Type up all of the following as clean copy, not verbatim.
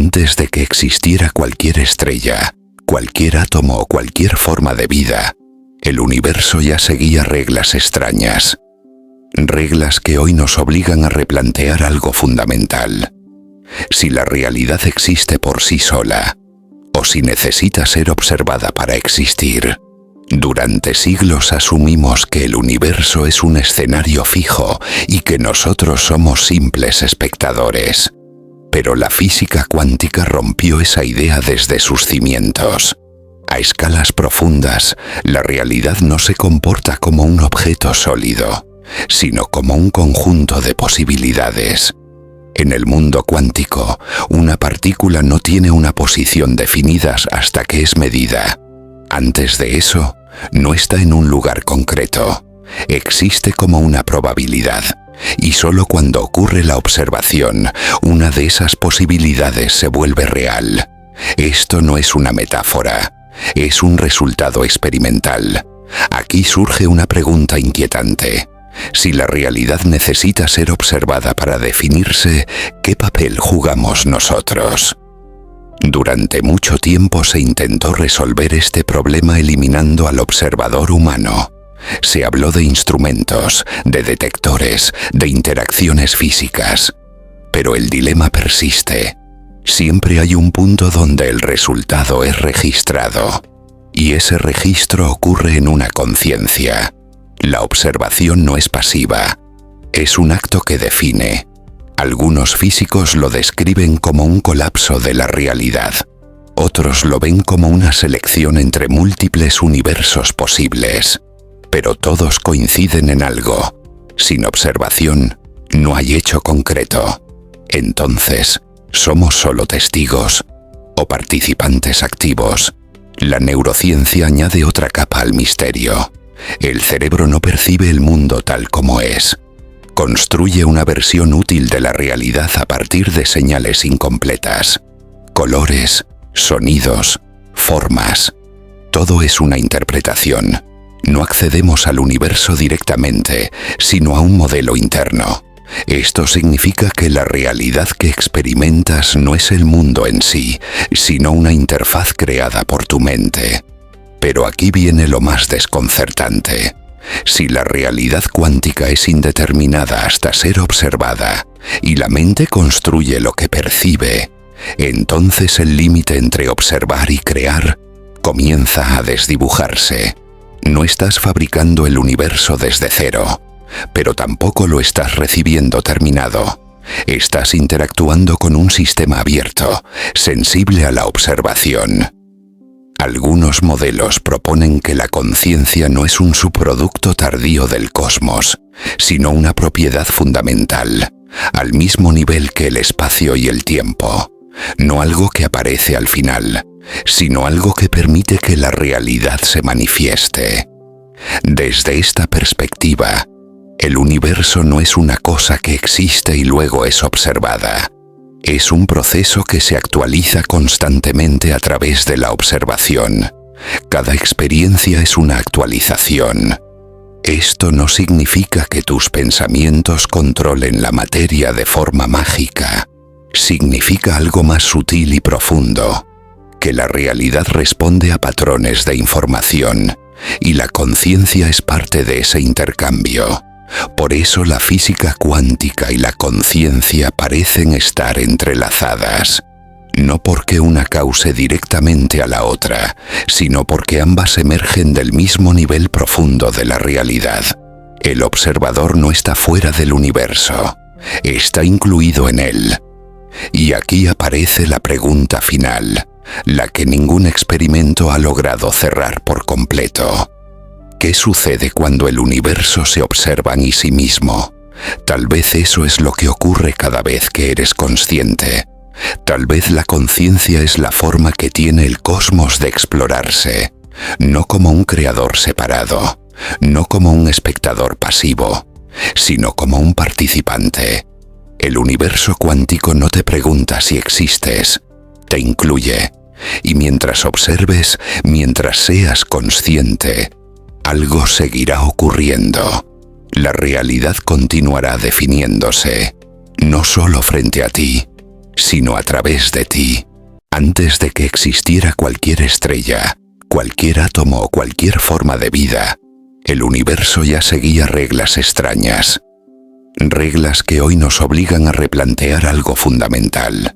Antes de que existiera cualquier estrella, cualquier átomo o cualquier forma de vida, el universo ya seguía reglas extrañas. Reglas que hoy nos obligan a replantear algo fundamental. Si la realidad existe por sí sola, o si necesita ser observada para existir. Durante siglos asumimos que el universo es un escenario fijo y que nosotros somos simples espectadores. Pero la física cuántica rompió esa idea desde sus cimientos. A escalas profundas, la realidad no se comporta como un objeto sólido, sino como un conjunto de posibilidades. En el mundo cuántico, una partícula no tiene una posición definida hasta que es medida. Antes de eso, no está en un lugar concreto. Existe como una probabilidad, y solo cuando ocurre la observación, una de esas posibilidades se vuelve real. Esto no es una metáfora, es un resultado experimental. Aquí surge una pregunta inquietante. Si la realidad necesita ser observada para definirse, ¿qué papel jugamos nosotros? Durante mucho tiempo se intentó resolver este problema eliminando al observador humano. Se habló de instrumentos, de detectores, de interacciones físicas. Pero el dilema persiste. Siempre hay un punto donde el resultado es registrado. Y ese registro ocurre en una conciencia. La observación no es pasiva. Es un acto que define. Algunos físicos lo describen como un colapso de la realidad. Otros lo ven como una selección entre múltiples universos posibles. Pero todos coinciden en algo. Sin observación, no hay hecho concreto. Entonces, somos solo testigos o participantes activos. La neurociencia añade otra capa al misterio. El cerebro no percibe el mundo tal como es. Construye una versión útil de la realidad a partir de señales incompletas. Colores, sonidos, formas. Todo es una interpretación. No accedemos al universo directamente, sino a un modelo interno. Esto significa que la realidad que experimentas no es el mundo en sí, sino una interfaz creada por tu mente. Pero aquí viene lo más desconcertante. Si la realidad cuántica es indeterminada hasta ser observada, y la mente construye lo que percibe, entonces el límite entre observar y crear comienza a desdibujarse. No estás fabricando el universo desde cero, pero tampoco lo estás recibiendo terminado. Estás interactuando con un sistema abierto, sensible a la observación. Algunos modelos proponen que la conciencia no es un subproducto tardío del cosmos, sino una propiedad fundamental, al mismo nivel que el espacio y el tiempo. No algo que aparece al final, sino algo que permite que la realidad se manifieste. Desde esta perspectiva, el universo no es una cosa que existe y luego es observada. Es un proceso que se actualiza constantemente a través de la observación. Cada experiencia es una actualización. Esto no significa que tus pensamientos controlen la materia de forma mágica. Significa algo más sutil y profundo, que la realidad responde a patrones de información, y la conciencia es parte de ese intercambio. Por eso la física cuántica y la conciencia parecen estar entrelazadas. No porque una cause directamente a la otra, sino porque ambas emergen del mismo nivel profundo de la realidad. El observador no está fuera del universo, está incluido en él. Y aquí aparece la pregunta final, la que ningún experimento ha logrado cerrar por completo. ¿Qué sucede cuando el universo se observa en sí mismo? Tal vez eso es lo que ocurre cada vez que eres consciente. Tal vez la conciencia es la forma que tiene el cosmos de explorarse, no como un creador separado, no como un espectador pasivo, sino como un participante. El universo cuántico no te pregunta si existes, te incluye, y mientras observes, mientras seas consciente, algo seguirá ocurriendo. La realidad continuará definiéndose, no solo frente a ti, sino a través de ti. Antes de que existiera cualquier estrella, cualquier átomo o cualquier forma de vida, el universo ya seguía reglas extrañas. Reglas que hoy nos obligan a replantear algo fundamental.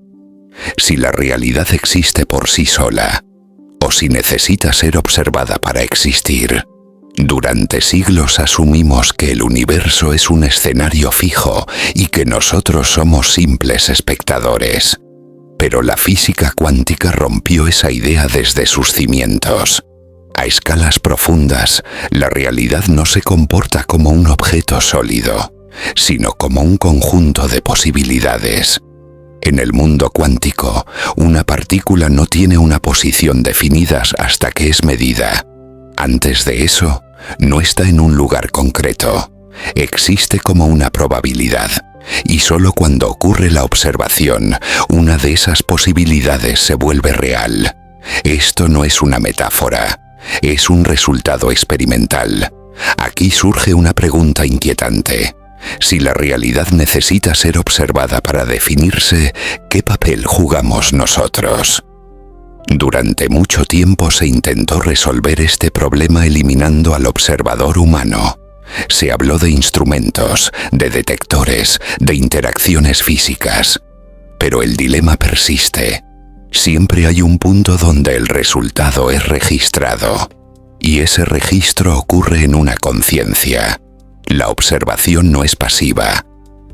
Si la realidad existe por sí sola, o si necesita ser observada para existir. Durante siglos asumimos que el universo es un escenario fijo y que nosotros somos simples espectadores. Pero la física cuántica rompió esa idea desde sus cimientos. A escalas profundas, la realidad no se comporta como un objeto sólido, sino como un conjunto de posibilidades. En el mundo cuántico, una partícula no tiene una posición definida hasta que es medida. Antes de eso, no está en un lugar concreto. Existe como una probabilidad, y solo cuando ocurre la observación, una de esas posibilidades se vuelve real. Esto no es una metáfora, es un resultado experimental. Aquí surge una pregunta inquietante. Si la realidad necesita ser observada para definirse, ¿qué papel jugamos nosotros? Durante mucho tiempo se intentó resolver este problema eliminando al observador humano. Se habló de instrumentos, de detectores, de interacciones físicas. Pero el dilema persiste. Siempre hay un punto donde el resultado es registrado. Y ese registro ocurre en una conciencia. La observación no es pasiva.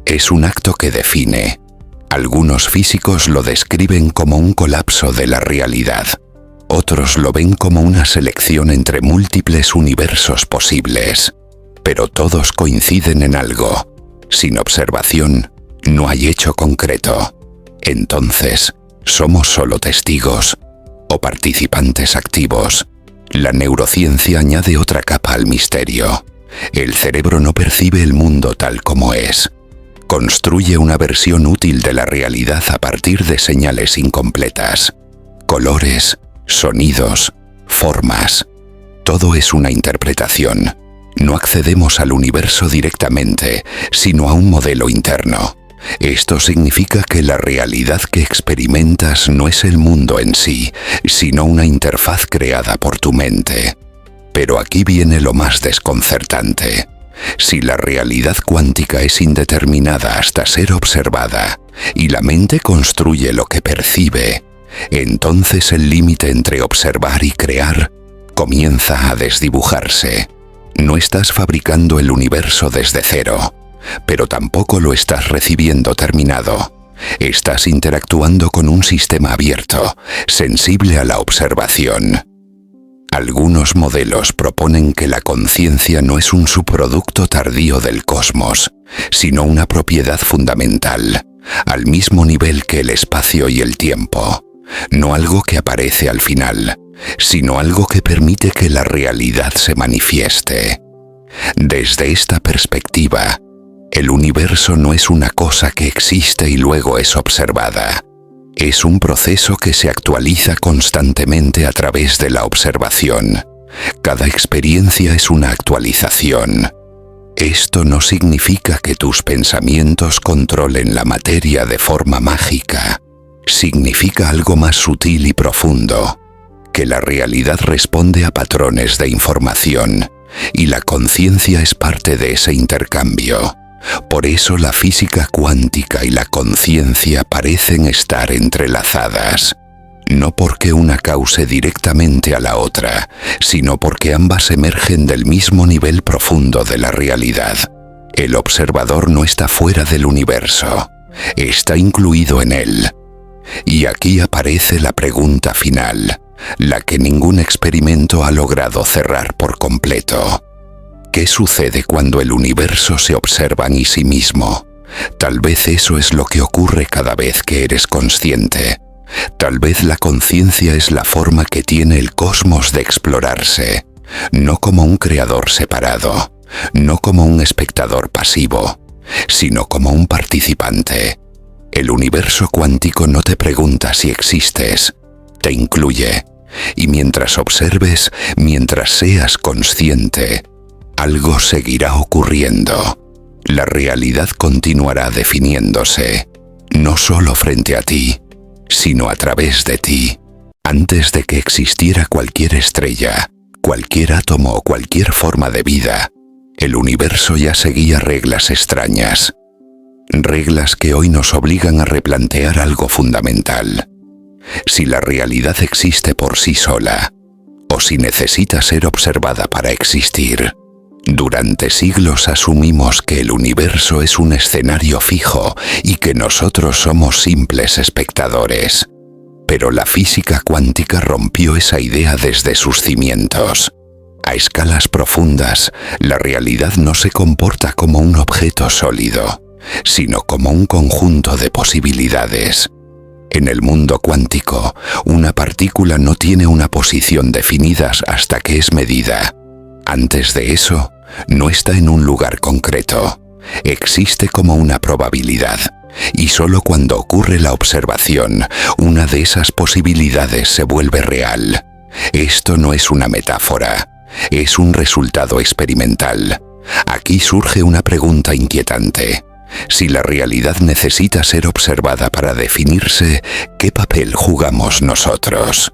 Es un acto que define. Algunos físicos lo describen como un colapso de la realidad. Otros lo ven como una selección entre múltiples universos posibles. Pero todos coinciden en algo. Sin observación, no hay hecho concreto. Entonces, ¿somos solo testigos o participantes activos? La neurociencia añade otra capa al misterio. El cerebro no percibe el mundo tal como es. Construye una versión útil de la realidad a partir de señales incompletas. Colores, sonidos, formas. Todo es una interpretación. No accedemos al universo directamente, sino a un modelo interno. Esto significa que la realidad que experimentas no es el mundo en sí, sino una interfaz creada por tu mente. Pero aquí viene lo más desconcertante. Si la realidad cuántica es indeterminada hasta ser observada, y la mente construye lo que percibe, entonces el límite entre observar y crear comienza a desdibujarse. No estás fabricando el universo desde cero, pero tampoco lo estás recibiendo terminado. Estás interactuando con un sistema abierto, sensible a la observación. Algunos modelos proponen que la conciencia no es un subproducto tardío del cosmos, sino una propiedad fundamental, al mismo nivel que el espacio y el tiempo. No algo que aparece al final, sino algo que permite que la realidad se manifieste. Desde esta perspectiva, el universo no es una cosa que existe y luego es observada. Es un proceso que se actualiza constantemente a través de la observación. Cada experiencia es una actualización. Esto no significa que tus pensamientos controlen la materia de forma mágica. Significa algo más sutil y profundo, que la realidad responde a patrones de información, y la conciencia es parte de ese intercambio. Por eso la física cuántica y la conciencia parecen estar entrelazadas. No porque una cause directamente a la otra, sino porque ambas emergen del mismo nivel profundo de la realidad. El observador no está fuera del universo, está incluido en él. Y aquí aparece la pregunta final, la que ningún experimento ha logrado cerrar por completo. ¿Qué sucede cuando el universo se observa en sí mismo? Tal vez eso es lo que ocurre cada vez que eres consciente. Tal vez la conciencia es la forma que tiene el cosmos de explorarse, no como un creador separado, no como un espectador pasivo, sino como un participante. El universo cuántico no te pregunta si existes, te incluye. Y mientras observes, mientras seas consciente, algo seguirá ocurriendo. La realidad continuará definiéndose. no solo frente a ti, sino a través de ti. Antes de que existiera cualquier estrella, cualquier átomo o cualquier forma de vida, el universo ya seguía reglas extrañas. Reglas que hoy nos obligan a replantear algo fundamental. Si la realidad existe por sí sola, o si necesita ser observada para existir. Durante siglos asumimos que el universo es un escenario fijo y que nosotros somos simples espectadores. Pero la física cuántica rompió esa idea desde sus cimientos. A escalas profundas, la realidad no se comporta como un objeto sólido, sino como un conjunto de posibilidades. En el mundo cuántico, una partícula no tiene una posición definida hasta que es medida. Antes de eso, no está en un lugar concreto. Existe como una probabilidad, y solo cuando ocurre la observación, una de esas posibilidades se vuelve real. Esto no es una metáfora, es un resultado experimental. Aquí surge una pregunta inquietante. Si la realidad necesita ser observada para definirse, ¿qué papel jugamos nosotros?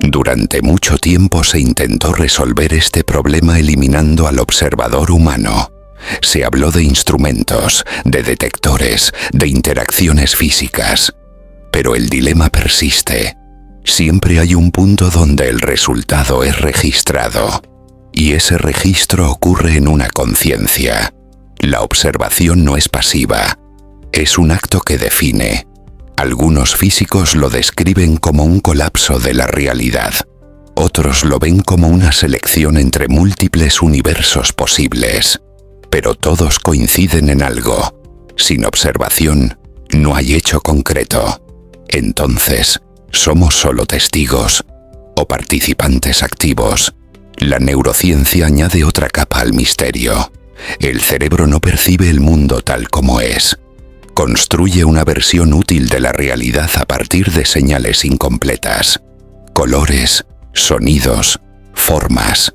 Durante mucho tiempo se intentó resolver este problema eliminando al observador humano. Se habló de instrumentos, de detectores, de interacciones físicas. Pero el dilema persiste. Siempre hay un punto donde el resultado es registrado. Y ese registro ocurre en una conciencia. La observación no es pasiva. Es un acto que define. Algunos físicos lo describen como un colapso de la realidad. Otros lo ven como una selección entre múltiples universos posibles. Pero todos coinciden en algo. Sin observación, no hay hecho concreto. Entonces, ¿somos solo testigos o participantes activos? La neurociencia añade otra capa al misterio. El cerebro no percibe el mundo tal como es. Construye una versión útil de la realidad a partir de señales incompletas. Colores, sonidos, formas.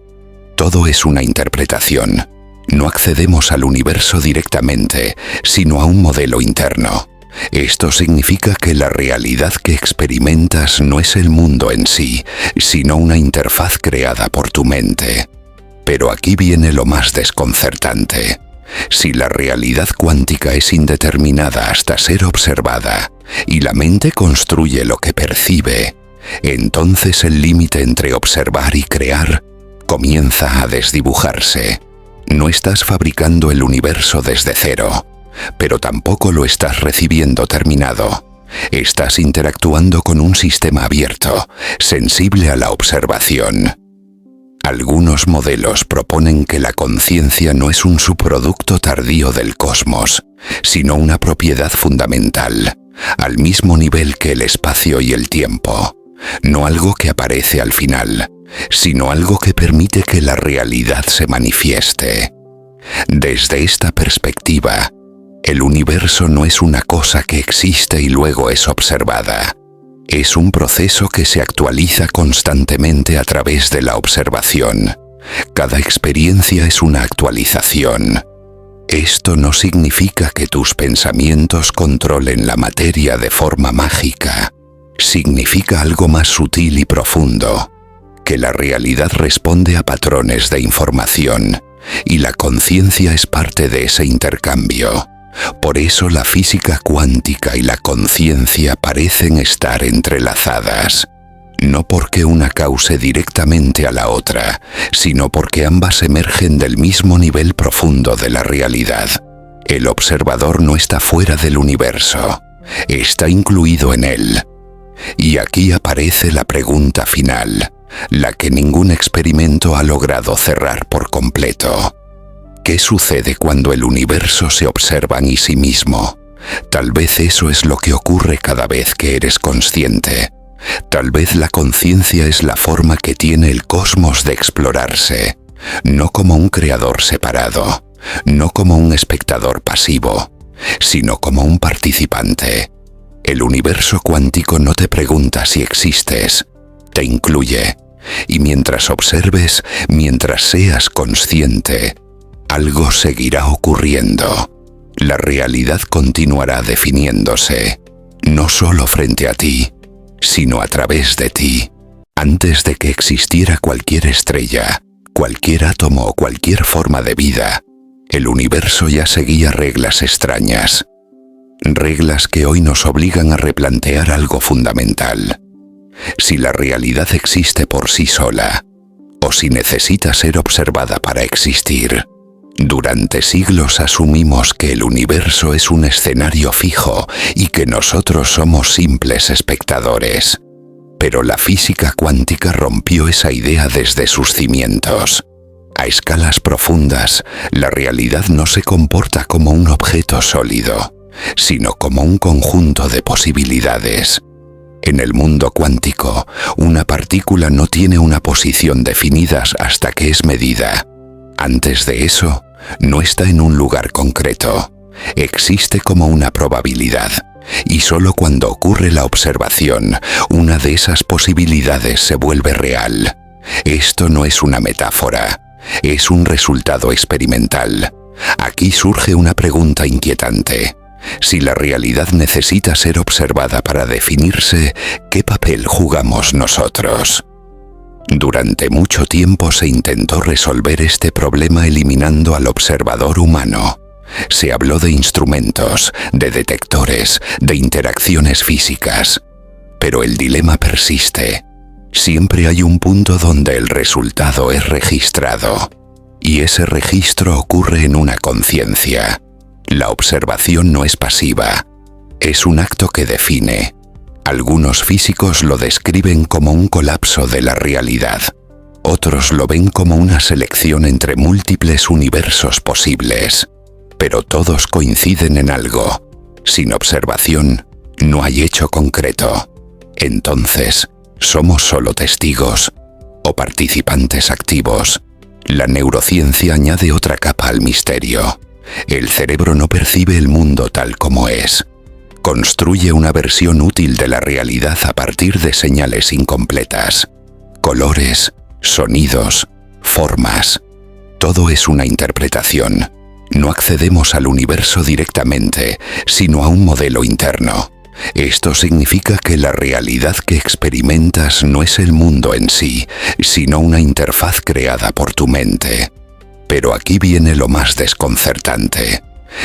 Todo es una interpretación. No accedemos al universo directamente, sino a un modelo interno. Esto significa que la realidad que experimentas no es el mundo en sí, sino una interfaz creada por tu mente. Pero aquí viene lo más desconcertante. Si la realidad cuántica es indeterminada hasta ser observada, y la mente construye lo que percibe, entonces el límite entre observar y crear comienza a desdibujarse. No estás fabricando el universo desde cero, pero tampoco lo estás recibiendo terminado. Estás interactuando con un sistema abierto, sensible a la observación. Algunos modelos proponen que la conciencia no es un subproducto tardío del cosmos, sino una propiedad fundamental, al mismo nivel que el espacio y el tiempo. No algo que aparece al final, sino algo que permite que la realidad se manifieste. Desde esta perspectiva, el universo no es una cosa que existe y luego es observada. Es un proceso que se actualiza constantemente a través de la observación. Cada experiencia es una actualización. Esto no significa que tus pensamientos controlen la materia de forma mágica. Significa algo más sutil y profundo, que la realidad responde a patrones de información, y la conciencia es parte de ese intercambio. Por eso la física cuántica y la conciencia parecen estar entrelazadas. No porque una cause directamente a la otra, sino porque ambas emergen del mismo nivel profundo de la realidad. El observador no está fuera del universo, está incluido en él. Y aquí aparece la pregunta final, la que ningún experimento ha logrado cerrar por completo. ¿Qué sucede cuando el universo se observa en sí mismo? Tal vez eso es lo que ocurre cada vez que eres consciente. Tal vez la conciencia es la forma que tiene el cosmos de explorarse, no como un creador separado, no como un espectador pasivo, sino como un participante. El universo cuántico no te pregunta si existes, te incluye, y mientras observes, mientras seas consciente, algo seguirá ocurriendo. La realidad continuará definiéndose, no solo frente a ti, sino a través de ti. Antes de que existiera cualquier estrella, cualquier átomo o cualquier forma de vida, el universo ya seguía reglas extrañas. Reglas que hoy nos obligan a replantear algo fundamental. Si la realidad existe por sí sola, o si necesita ser observada para existir. Durante siglos asumimos que el universo es un escenario fijo y que nosotros somos simples espectadores. Pero la física cuántica rompió esa idea desde sus cimientos. A escalas profundas, la realidad no se comporta como un objeto sólido, sino como un conjunto de posibilidades. En el mundo cuántico, una partícula no tiene una posición definida hasta que es medida. Antes de eso, no está en un lugar concreto. Existe como una probabilidad, y solo cuando ocurre la observación, una de esas posibilidades se vuelve real. Esto no es una metáfora, es un resultado experimental. Aquí surge una pregunta inquietante. Si la realidad necesita ser observada para definirse, ¿qué papel jugamos nosotros? Durante mucho tiempo se intentó resolver este problema eliminando al observador humano. Se habló de instrumentos, de detectores, de interacciones físicas. Pero el dilema persiste. Siempre hay un punto donde el resultado es registrado. Y ese registro ocurre en una conciencia. La observación no es pasiva. Es un acto que define. Algunos físicos lo describen como un colapso de la realidad. Otros lo ven como una selección entre múltiples universos posibles. Pero todos coinciden en algo. Sin observación, no hay hecho concreto. Entonces, ¿somos solo testigos o participantes activos? La neurociencia añade otra capa al misterio. El cerebro no percibe el mundo tal como es. Construye una versión útil de la realidad a partir de señales incompletas. Colores, sonidos, formas. Todo es una interpretación. No accedemos al universo directamente, sino a un modelo interno. Esto significa que la realidad que experimentas no es el mundo en sí, sino una interfaz creada por tu mente. Pero aquí viene lo más desconcertante.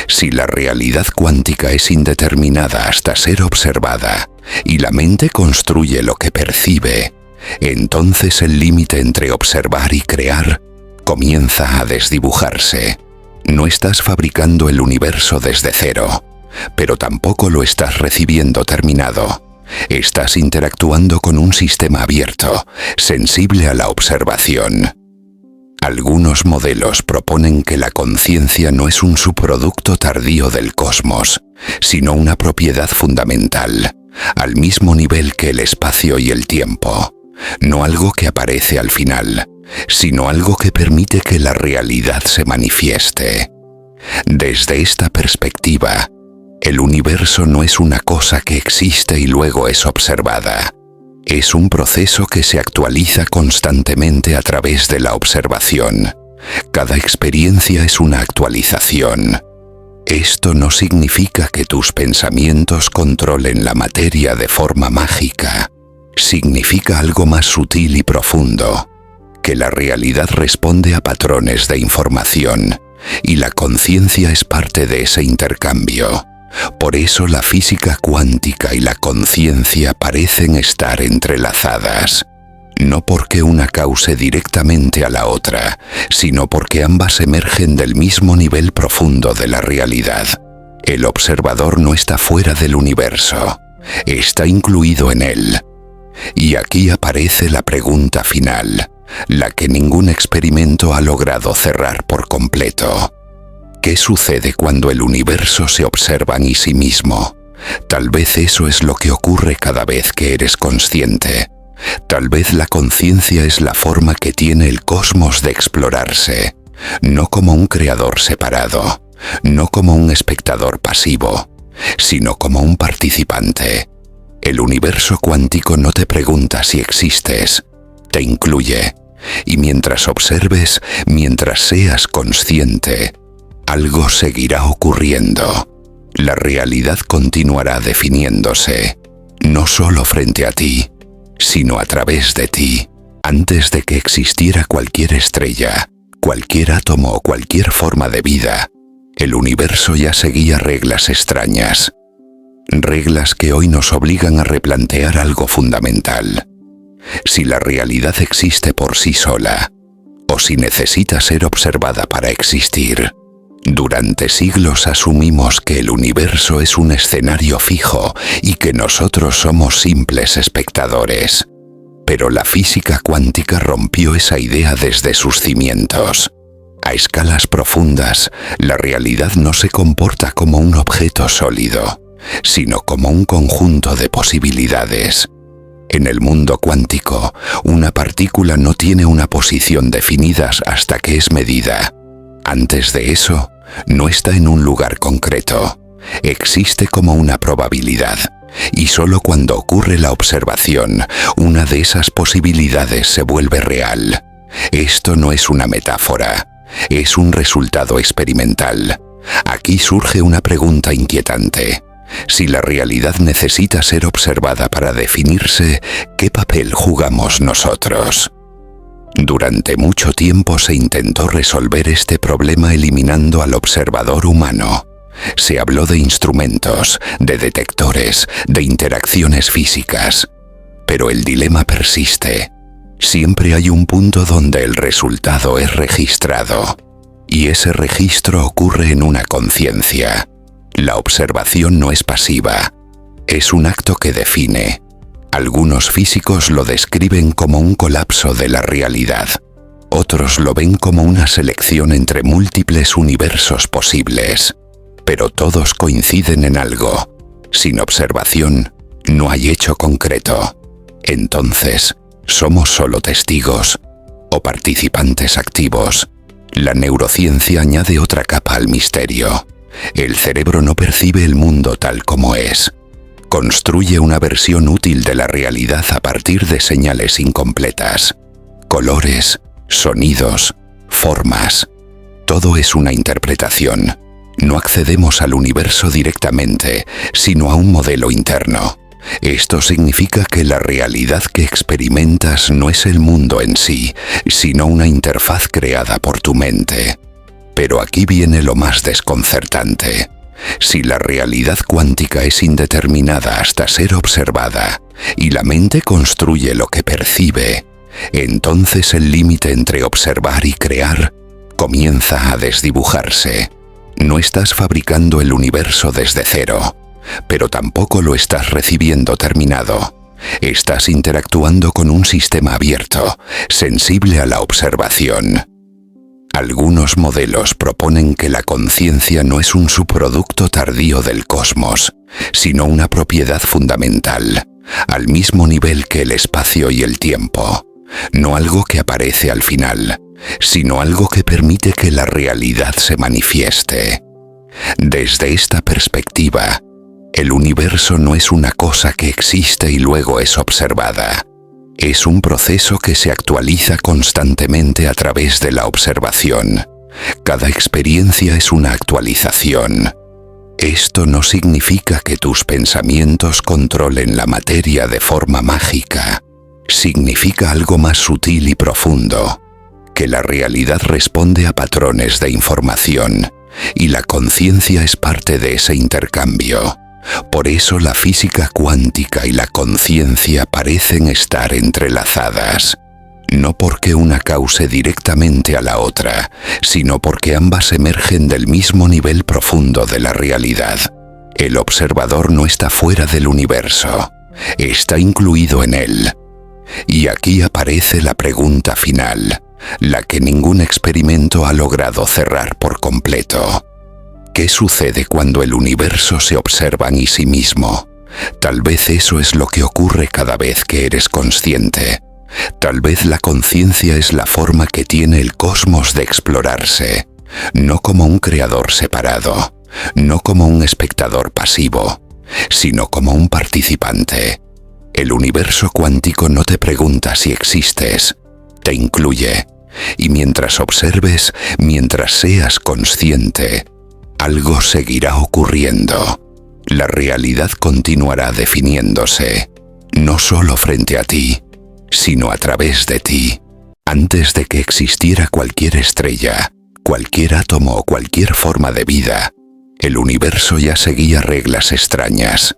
Si la realidad cuántica es indeterminada hasta ser observada, y la mente construye lo que percibe, entonces el límite entre observar y crear comienza a desdibujarse. No estás fabricando el universo desde cero, pero tampoco lo estás recibiendo terminado. Estás interactuando con un sistema abierto, sensible a la observación. Algunos modelos proponen que la conciencia no es un subproducto tardío del cosmos, sino una propiedad fundamental, al mismo nivel que el espacio y el tiempo. No algo que aparece al final, sino algo que permite que la realidad se manifieste. Desde esta perspectiva, el universo no es una cosa que existe y luego es observada. Es un proceso que se actualiza constantemente a través de la observación. Cada experiencia es una actualización. Esto no significa que tus pensamientos controlen la materia de forma mágica. Significa algo más sutil y profundo, que la realidad responde a patrones de información, y la conciencia es parte de ese intercambio. Por eso la física cuántica y la conciencia parecen estar entrelazadas. No porque una cause directamente a la otra, sino porque ambas emergen del mismo nivel profundo de la realidad. El observador no está fuera del universo, está incluido en él. Y aquí aparece la pregunta final, la que ningún experimento ha logrado cerrar por completo. ¿Qué sucede cuando el universo se observa en sí mismo? Tal vez eso es lo que ocurre cada vez que eres consciente. Tal vez la conciencia es la forma que tiene el cosmos de explorarse, no como un creador separado, no como un espectador pasivo, sino como un participante. El universo cuántico no te pregunta si existes, te incluye, y mientras observes, mientras seas consciente, algo seguirá ocurriendo. La realidad continuará definiéndose, no solo frente a ti, sino a través de ti. Antes de que existiera cualquier estrella, cualquier átomo o cualquier forma de vida, el universo ya seguía reglas extrañas. Reglas que hoy nos obligan a replantear algo fundamental. Si la realidad existe por sí sola, o si necesita ser observada para existir. Durante siglos asumimos que el universo es un escenario fijo y que nosotros somos simples espectadores. Pero la física cuántica rompió esa idea desde sus cimientos. A escalas profundas, la realidad no se comporta como un objeto sólido, sino como un conjunto de posibilidades. En el mundo cuántico, una partícula no tiene una posición definida hasta que es medida. Antes de eso, no está en un lugar concreto. Existe como una probabilidad, y solo cuando ocurre la observación, una de esas posibilidades se vuelve real. Esto no es una metáfora, es un resultado experimental. Aquí surge una pregunta inquietante. Si la realidad necesita ser observada para definirse, ¿qué papel jugamos nosotros? Durante mucho tiempo se intentó resolver este problema eliminando al observador humano. Se habló de instrumentos, de detectores, de interacciones físicas. Pero el dilema persiste. Siempre hay un punto donde el resultado es registrado. Y ese registro ocurre en una conciencia. La observación no es pasiva, es un acto que define. Algunos físicos lo describen como un colapso de la realidad. Otros lo ven como una selección entre múltiples universos posibles. Pero todos coinciden en algo. Sin observación, no hay hecho concreto. Entonces, ¿somos solo testigos o participantes activos? La neurociencia añade otra capa al misterio. El cerebro no percibe el mundo tal como es. Construye una versión útil de la realidad a partir de señales incompletas. Colores, sonidos, formas. Todo es una interpretación. No accedemos al universo directamente, sino a un modelo interno. Esto significa que la realidad que experimentas no es el mundo en sí, sino una interfaz creada por tu mente. Pero aquí viene lo más desconcertante. Si la realidad cuántica es indeterminada hasta ser observada, y la mente construye lo que percibe, entonces el límite entre observar y crear comienza a desdibujarse. No estás fabricando el universo desde cero, pero tampoco lo estás recibiendo terminado. Estás interactuando con un sistema abierto, sensible a la observación. Algunos modelos proponen que la conciencia no es un subproducto tardío del cosmos, sino una propiedad fundamental, al mismo nivel que el espacio y el tiempo. No algo que aparece al final, sino algo que permite que la realidad se manifieste. Desde esta perspectiva, el universo no es una cosa que existe y luego es observada. Es un proceso que se actualiza constantemente a través de la observación. Cada experiencia es una actualización. Esto no significa que tus pensamientos controlen la materia de forma mágica. Significa algo más sutil y profundo, que la realidad responde a patrones de información, y la conciencia es parte de ese intercambio. Por eso la física cuántica y la conciencia parecen estar entrelazadas. No porque una cause directamente a la otra, sino porque ambas emergen del mismo nivel profundo de la realidad. El observador no está fuera del universo, está incluido en él. Y aquí aparece la pregunta final, la que ningún experimento ha logrado cerrar por completo. ¿Qué sucede cuando el universo se observa en sí mismo? Tal vez eso es lo que ocurre cada vez que eres consciente. Tal vez la conciencia es la forma que tiene el cosmos de explorarse, no como un creador separado, no como un espectador pasivo, sino como un participante. El universo cuántico no te pregunta si existes, te incluye. Y mientras observes, mientras seas consciente, algo seguirá ocurriendo. La realidad continuará definiéndose, no solo frente a ti, sino a través de ti. Antes de que existiera cualquier estrella, cualquier átomo o cualquier forma de vida, el universo ya seguía reglas extrañas.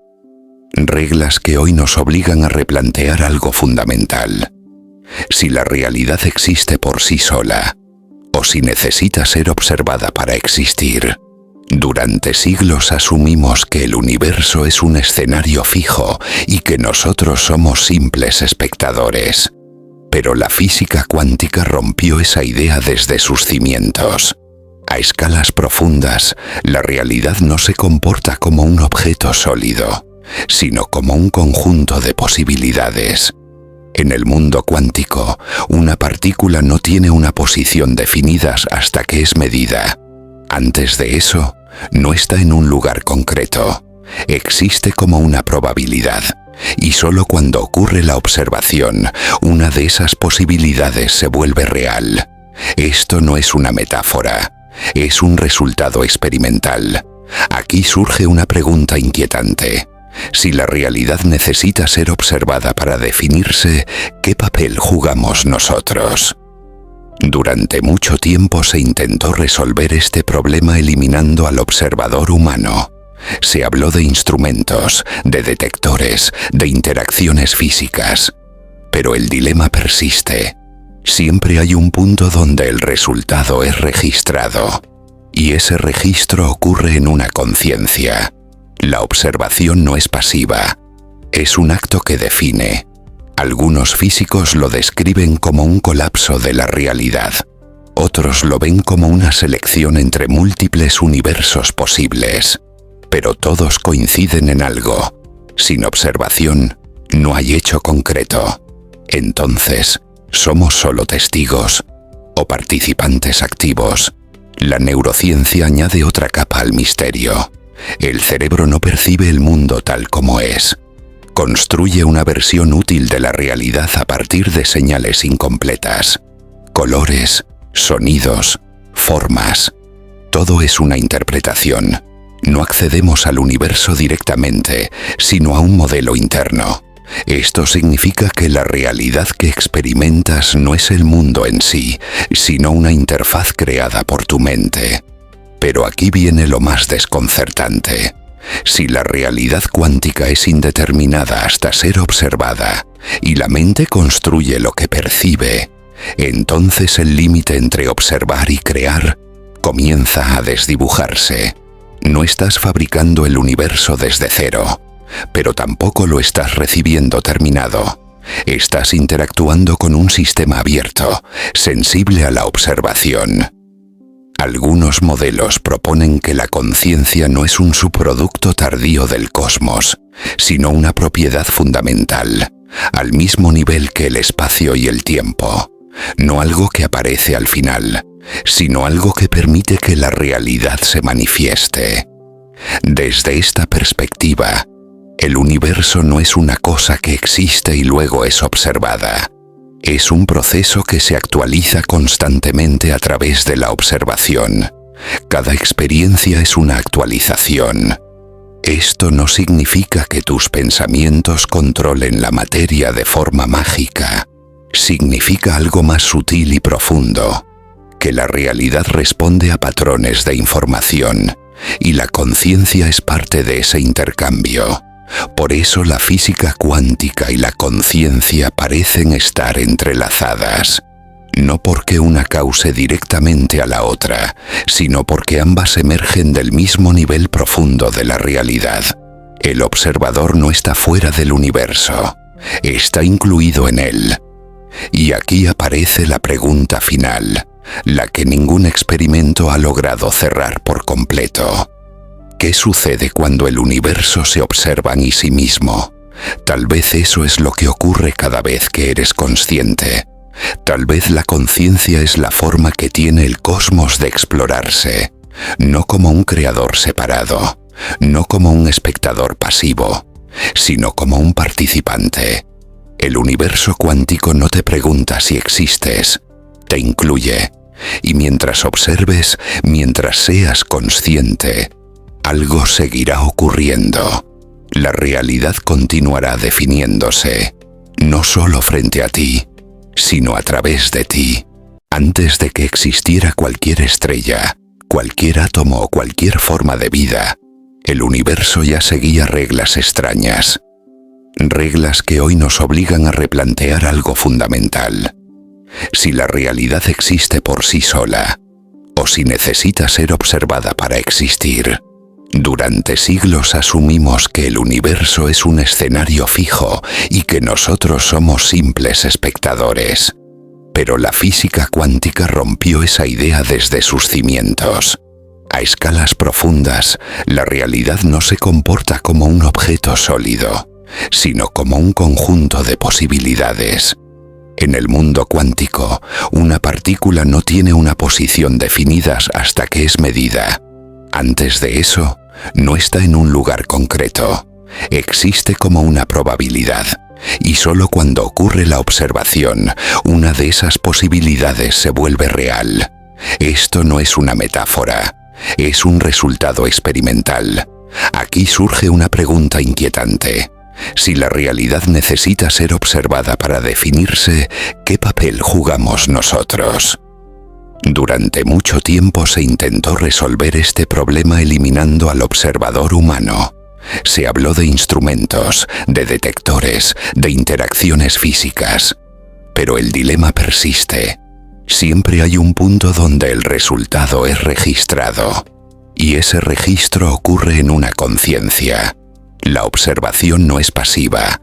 Reglas que hoy nos obligan a replantear algo fundamental. Si la realidad existe por sí sola, o si necesita ser observada para existir. Durante siglos asumimos que el universo es un escenario fijo y que nosotros somos simples espectadores. Pero la física cuántica rompió esa idea desde sus cimientos. A escalas profundas, la realidad no se comporta como un objeto sólido, sino como un conjunto de posibilidades. En el mundo cuántico, una partícula no tiene una posición definida hasta que es medida. Antes de eso, no está en un lugar concreto. Existe como una probabilidad, y solo cuando ocurre la observación, una de esas posibilidades se vuelve real. Esto no es una metáfora, es un resultado experimental. Aquí surge una pregunta inquietante. Si la realidad necesita ser observada para definirse, ¿qué papel jugamos nosotros? Durante mucho tiempo se intentó resolver este problema eliminando al observador humano. Se habló de instrumentos, de detectores, de interacciones físicas. Pero el dilema persiste. Siempre hay un punto donde el resultado es registrado. Y ese registro ocurre en una conciencia. La observación no es pasiva. Es un acto que define. Algunos físicos lo describen como un colapso de la realidad. Otros lo ven como una selección entre múltiples universos posibles. Pero todos coinciden en algo. Sin observación, no hay hecho concreto. Entonces, ¿somos solo testigos o participantes activos? La neurociencia añade otra capa al misterio. El cerebro no percibe el mundo tal como es. Construye una versión útil de la realidad a partir de señales incompletas. Colores, sonidos, formas. Todo es una interpretación. No accedemos al universo directamente, sino a un modelo interno. Esto significa que la realidad que experimentas no es el mundo en sí, sino una interfaz creada por tu mente. Pero aquí viene lo más desconcertante. Si la realidad cuántica es indeterminada hasta ser observada, y la mente construye lo que percibe, entonces el límite entre observar y crear comienza a desdibujarse. No estás fabricando el universo desde cero, pero tampoco lo estás recibiendo terminado. Estás interactuando con un sistema abierto, sensible a la observación. Algunos modelos proponen que la conciencia no es un subproducto tardío del cosmos, sino una propiedad fundamental, al mismo nivel que el espacio y el tiempo. No algo que aparece al final, sino algo que permite que la realidad se manifieste. Desde esta perspectiva, el universo no es una cosa que existe y luego es observada. Es un proceso que se actualiza constantemente a través de la observación. Cada experiencia es una actualización. Esto no significa que tus pensamientos controlen la materia de forma mágica. Significa algo más sutil y profundo, que la realidad responde a patrones de información, y la conciencia es parte de ese intercambio. Por eso la física cuántica y la conciencia parecen estar entrelazadas. No porque una cause directamente a la otra, sino porque ambas emergen del mismo nivel profundo de la realidad. El observador no está fuera del universo, está incluido en él. Y aquí aparece la pregunta final, la que ningún experimento ha logrado cerrar por completo. ¿Qué sucede cuando el universo se observa en sí mismo? Tal vez eso es lo que ocurre cada vez que eres consciente. Tal vez la conciencia es la forma que tiene el cosmos de explorarse, no como un creador separado, no como un espectador pasivo, sino como un participante. El universo cuántico no te pregunta si existes, te incluye. Y mientras observes, mientras seas consciente, algo seguirá ocurriendo. La realidad continuará definiéndose, no solo frente a ti, sino a través de ti. Antes de que existiera cualquier estrella, cualquier átomo o cualquier forma de vida, el universo ya seguía reglas extrañas. Reglas que hoy nos obligan a replantear algo fundamental. Si la realidad existe por sí sola, o si necesita ser observada para existir. Durante siglos asumimos que el universo es un escenario fijo y que nosotros somos simples espectadores. Pero la física cuántica rompió esa idea desde sus cimientos. A escalas profundas, la realidad no se comporta como un objeto sólido, sino como un conjunto de posibilidades. En el mundo cuántico, una partícula no tiene una posición definida hasta que es medida. Antes de eso, no está en un lugar concreto. Existe como una probabilidad, y solo cuando ocurre la observación, una de esas posibilidades se vuelve real. Esto no es una metáfora, es un resultado experimental. Aquí surge una pregunta inquietante. Si la realidad necesita ser observada para definirse, ¿qué papel jugamos nosotros? Durante mucho tiempo se intentó resolver este problema eliminando al observador humano. Se habló de instrumentos, de detectores, de interacciones físicas. Pero el dilema persiste. Siempre hay un punto donde el resultado es registrado. Y ese registro ocurre en una conciencia. La observación no es pasiva,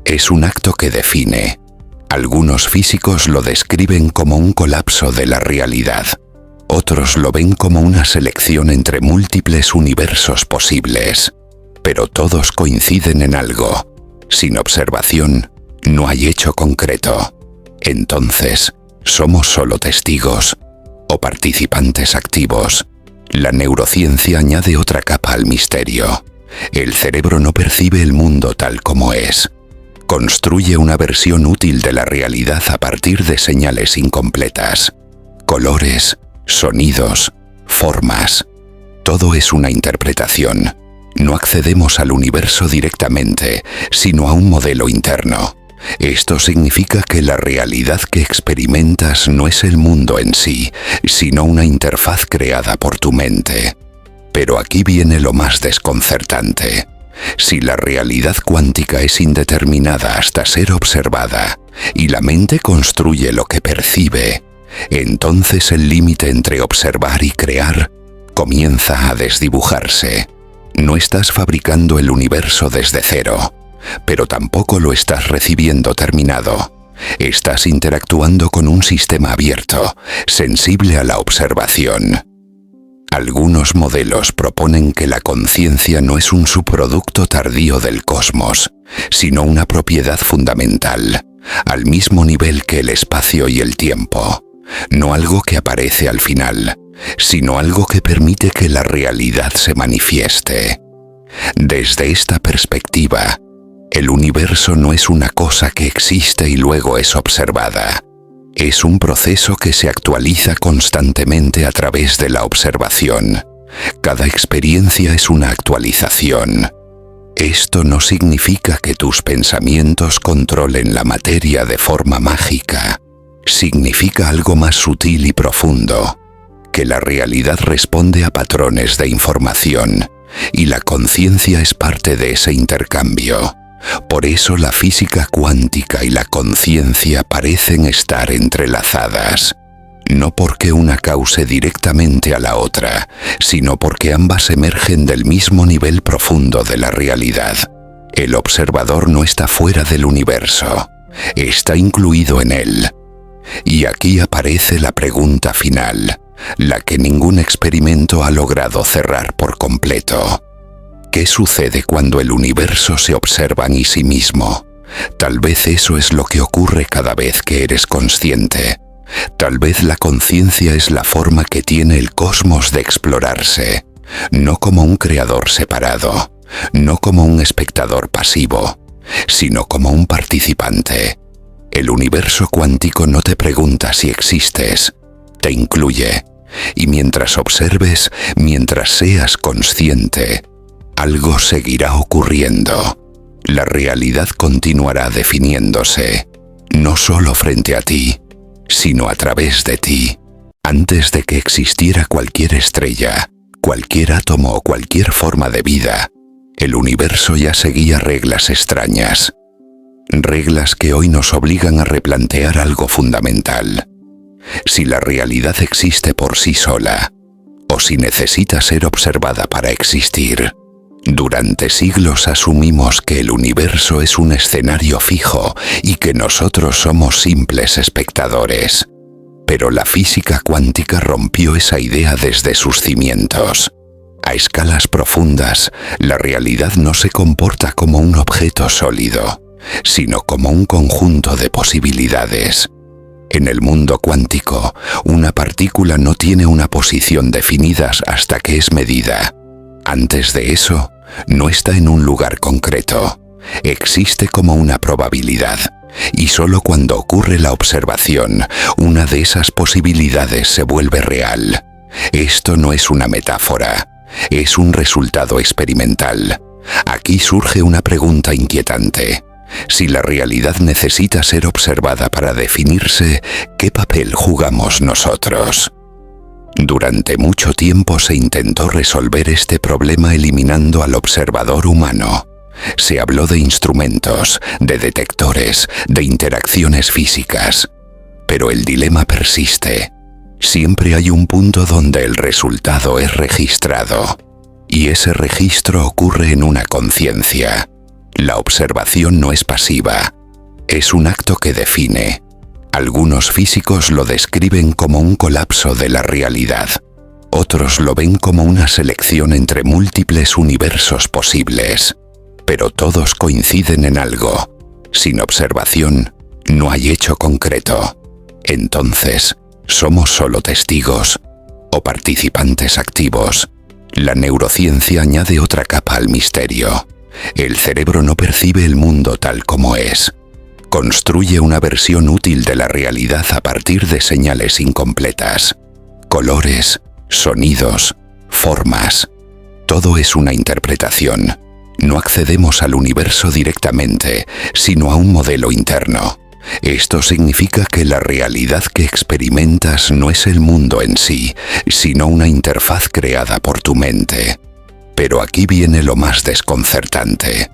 es un acto que define. Algunos físicos lo describen como un colapso de la realidad. Otros lo ven como una selección entre múltiples universos posibles. Pero todos coinciden en algo. Sin observación, no hay hecho concreto. Entonces, ¿somos solo testigos o participantes activos? La neurociencia añade otra capa al misterio. El cerebro no percibe el mundo tal como es. Construye una versión útil de la realidad a partir de señales incompletas. Colores, sonidos, formas. Todo es una interpretación. No accedemos al universo directamente, sino a un modelo interno. Esto significa que la realidad que experimentas no es el mundo en sí, sino una interfaz creada por tu mente. Pero aquí viene lo más desconcertante. Si la realidad cuántica es indeterminada hasta ser observada, y la mente construye lo que percibe, entonces el límite entre observar y crear comienza a desdibujarse. No estás fabricando el universo desde cero, pero tampoco lo estás recibiendo terminado. Estás interactuando con un sistema abierto, sensible a la observación. Algunos modelos proponen que la conciencia no es un subproducto tardío del cosmos, sino una propiedad fundamental, al mismo nivel que el espacio y el tiempo. No algo que aparece al final, sino algo que permite que la realidad se manifieste. Desde esta perspectiva, el universo no es una cosa que existe y luego es observada. Es un proceso que se actualiza constantemente a través de la observación. Cada experiencia es una actualización. Esto no significa que tus pensamientos controlen la materia de forma mágica. Significa algo más sutil y profundo, que la realidad responde a patrones de información, y la conciencia es parte de ese intercambio. Por eso la física cuántica y la conciencia parecen estar entrelazadas. No porque una cause directamente a la otra, sino porque ambas emergen del mismo nivel profundo de la realidad. El observador no está fuera del universo, está incluido en él. Y aquí aparece la pregunta final, la que ningún experimento ha logrado cerrar por completo. ¿Qué sucede cuando el universo se observa en sí mismo? Tal vez eso es lo que ocurre cada vez que eres consciente. Tal vez la conciencia es la forma que tiene el cosmos de explorarse, no como un creador separado, no como un espectador pasivo, sino como un participante. El universo cuántico no te pregunta si existes, te incluye. Y mientras observes, mientras seas consciente, algo seguirá ocurriendo. La realidad continuará definiéndose, no solo frente a ti, sino a través de ti. Antes de que existiera cualquier estrella, cualquier átomo o cualquier forma de vida, el universo ya seguía reglas extrañas. Reglas que hoy nos obligan a replantear algo fundamental. Si la realidad existe por sí sola, o si necesita ser observada para existir. Durante siglos asumimos que el universo es un escenario fijo y que nosotros somos simples espectadores. Pero la física cuántica rompió esa idea desde sus cimientos. A escalas profundas, la realidad no se comporta como un objeto sólido, sino como un conjunto de posibilidades. En el mundo cuántico, una partícula no tiene una posición definida hasta que es medida. Antes de eso, no está en un lugar concreto. Existe como una probabilidad, y solo cuando ocurre la observación, una de esas posibilidades se vuelve real. Esto no es una metáfora, es un resultado experimental. Aquí surge una pregunta inquietante. Si la realidad necesita ser observada para definirse, ¿qué papel jugamos nosotros? Durante mucho tiempo se intentó resolver este problema eliminando al observador humano. Se habló de instrumentos, de detectores, de interacciones físicas. Pero el dilema persiste. Siempre hay un punto donde el resultado es registrado. Y ese registro ocurre en una conciencia. La observación no es pasiva. Es un acto que define. Algunos físicos lo describen como un colapso de la realidad. Otros lo ven como una selección entre múltiples universos posibles. Pero todos coinciden en algo. Sin observación, no hay hecho concreto. Entonces, ¿somos solo testigos o participantes activos? La neurociencia añade otra capa al misterio. El cerebro no percibe el mundo tal como es. Construye una versión útil de la realidad a partir de señales incompletas. Colores, sonidos, formas. Todo es una interpretación. No accedemos al universo directamente, sino a un modelo interno. Esto significa que la realidad que experimentas no es el mundo en sí, sino una interfaz creada por tu mente. Pero aquí viene lo más desconcertante.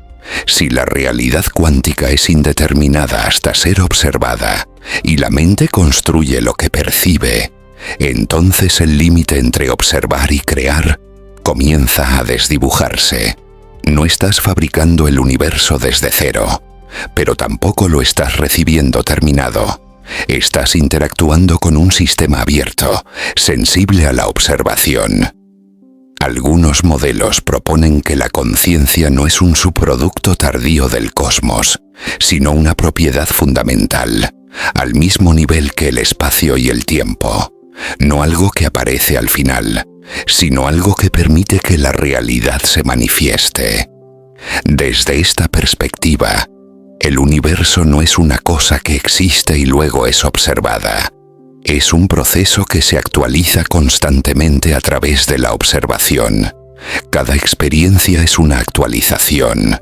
Si la realidad cuántica es indeterminada hasta ser observada, y la mente construye lo que percibe, entonces el límite entre observar y crear comienza a desdibujarse. No estás fabricando el universo desde cero, pero tampoco lo estás recibiendo terminado. Estás interactuando con un sistema abierto, sensible a la observación. Algunos modelos proponen que la conciencia no es un subproducto tardío del cosmos, sino una propiedad fundamental, al mismo nivel que el espacio y el tiempo. No algo que aparece al final, sino algo que permite que la realidad se manifieste. Desde esta perspectiva, el universo no es una cosa que existe y luego es observada. Es un proceso que se actualiza constantemente a través de la observación. Cada experiencia es una actualización.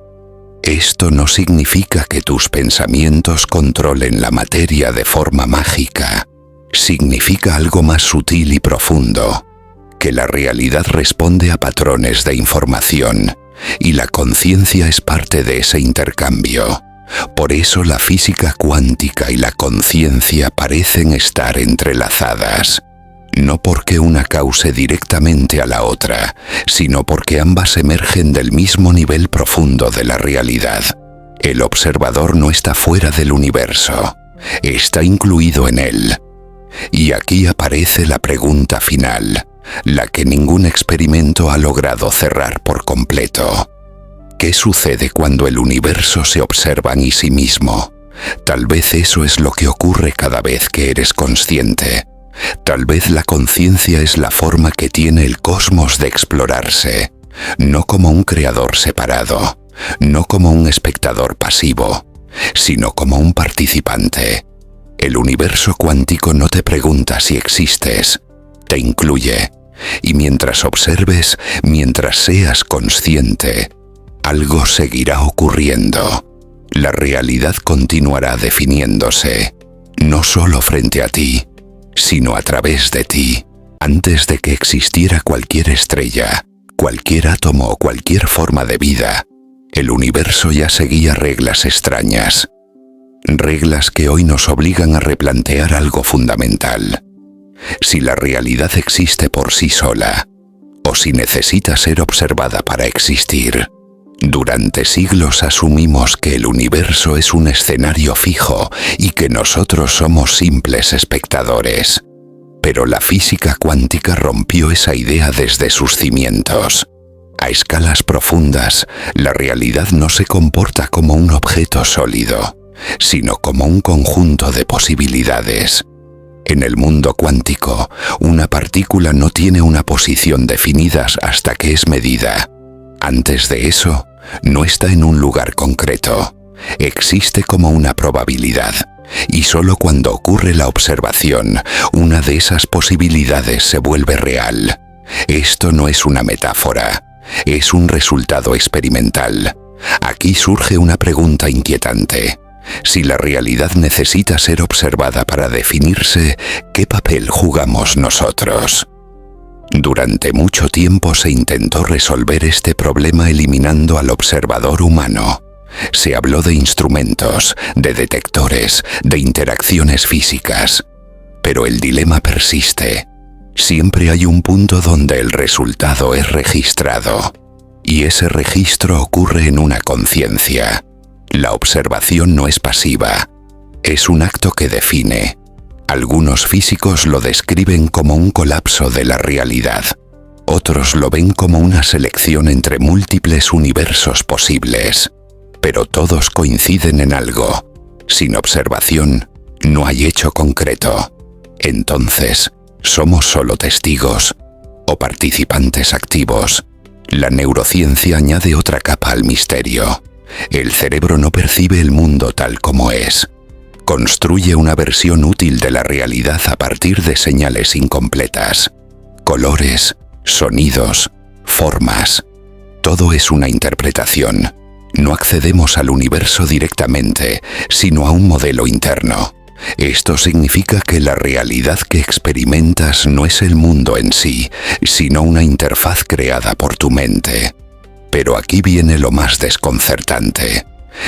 Esto no significa que tus pensamientos controlen la materia de forma mágica. Significa algo más sutil y profundo, que la realidad responde a patrones de información, y la conciencia es parte de ese intercambio. Por eso la física cuántica y la conciencia parecen estar entrelazadas. No porque una cause directamente a la otra, sino porque ambas emergen del mismo nivel profundo de la realidad. El observador no está fuera del universo, está incluido en él. Y aquí aparece la pregunta final, la que ningún experimento ha logrado cerrar por completo. ¿Qué sucede cuando el universo se observa en sí mismo? Tal vez eso es lo que ocurre cada vez que eres consciente. Tal vez la conciencia es la forma que tiene el cosmos de explorarse, no como un creador separado, no como un espectador pasivo, sino como un participante. El universo cuántico no te pregunta si existes, te incluye. Y mientras observes, mientras seas consciente, algo seguirá ocurriendo. La realidad continuará definiéndose, no solo frente a ti, sino a través de ti. Antes de que existiera cualquier estrella, cualquier átomo o cualquier forma de vida, el universo ya seguía reglas extrañas. Reglas que hoy nos obligan a replantear algo fundamental. Si la realidad existe por sí sola, o si necesita ser observada para existir. Durante siglos asumimos que el universo es un escenario fijo y que nosotros somos simples espectadores. Pero la física cuántica rompió esa idea desde sus cimientos. A escalas profundas, la realidad no se comporta como un objeto sólido, sino como un conjunto de posibilidades. En el mundo cuántico, una partícula no tiene una posición definida hasta que es medida. Antes de eso, no está en un lugar concreto. Existe como una probabilidad, y solo cuando ocurre la observación, una de esas posibilidades se vuelve real. Esto no es una metáfora, es un resultado experimental. Aquí surge una pregunta inquietante. Si la realidad necesita ser observada para definirse, ¿qué papel jugamos nosotros? Durante mucho tiempo se intentó resolver este problema eliminando al observador humano. Se habló de instrumentos, de detectores, de interacciones físicas. Pero el dilema persiste. Siempre hay un punto donde el resultado es registrado. Y ese registro ocurre en una conciencia. La observación no es pasiva, es un acto que define. Algunos físicos lo describen como un colapso de la realidad. Otros lo ven como una selección entre múltiples universos posibles. Pero todos coinciden en algo. Sin observación, no hay hecho concreto. Entonces, ¿somos solo testigos o participantes activos? La neurociencia añade otra capa al misterio. El cerebro no percibe el mundo tal como es. Construye una versión útil de la realidad a partir de señales incompletas. Colores, sonidos, formas. Todo es una interpretación. No accedemos al universo directamente, sino a un modelo interno. Esto significa que la realidad que experimentas no es el mundo en sí, sino una interfaz creada por tu mente. Pero aquí viene lo más desconcertante.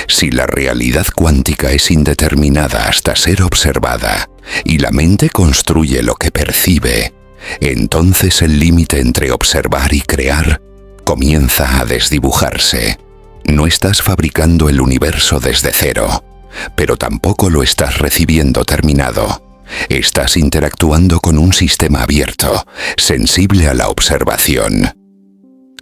Si la realidad cuántica es indeterminada hasta ser observada, y la mente construye lo que percibe, entonces el límite entre observar y crear comienza a desdibujarse. No estás fabricando el universo desde cero, pero tampoco lo estás recibiendo terminado. Estás interactuando con un sistema abierto, sensible a la observación.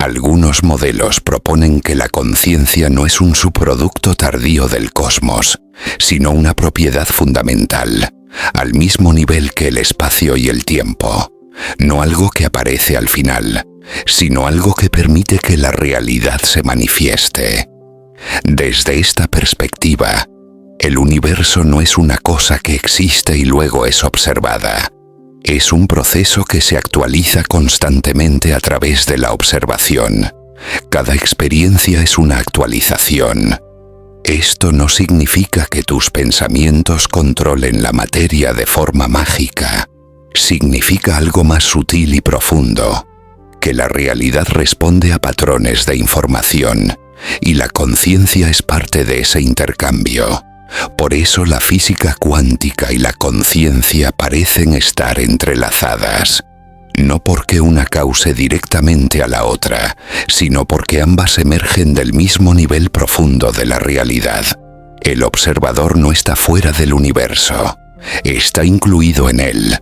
Algunos modelos proponen que la conciencia no es un subproducto tardío del cosmos, sino una propiedad fundamental, al mismo nivel que el espacio y el tiempo. No algo que aparece al final, sino algo que permite que la realidad se manifieste. Desde esta perspectiva, el universo no es una cosa que existe y luego es observada. Es un proceso que se actualiza constantemente a través de la observación. Cada experiencia es una actualización. Esto no significa que tus pensamientos controlen la materia de forma mágica. Significa algo más sutil y profundo, que la realidad responde a patrones de información, y la conciencia es parte de ese intercambio. Por eso la física cuántica y la conciencia parecen estar entrelazadas. No porque una cause directamente a la otra, sino porque ambas emergen del mismo nivel profundo de la realidad. El observador no está fuera del universo, está incluido en él.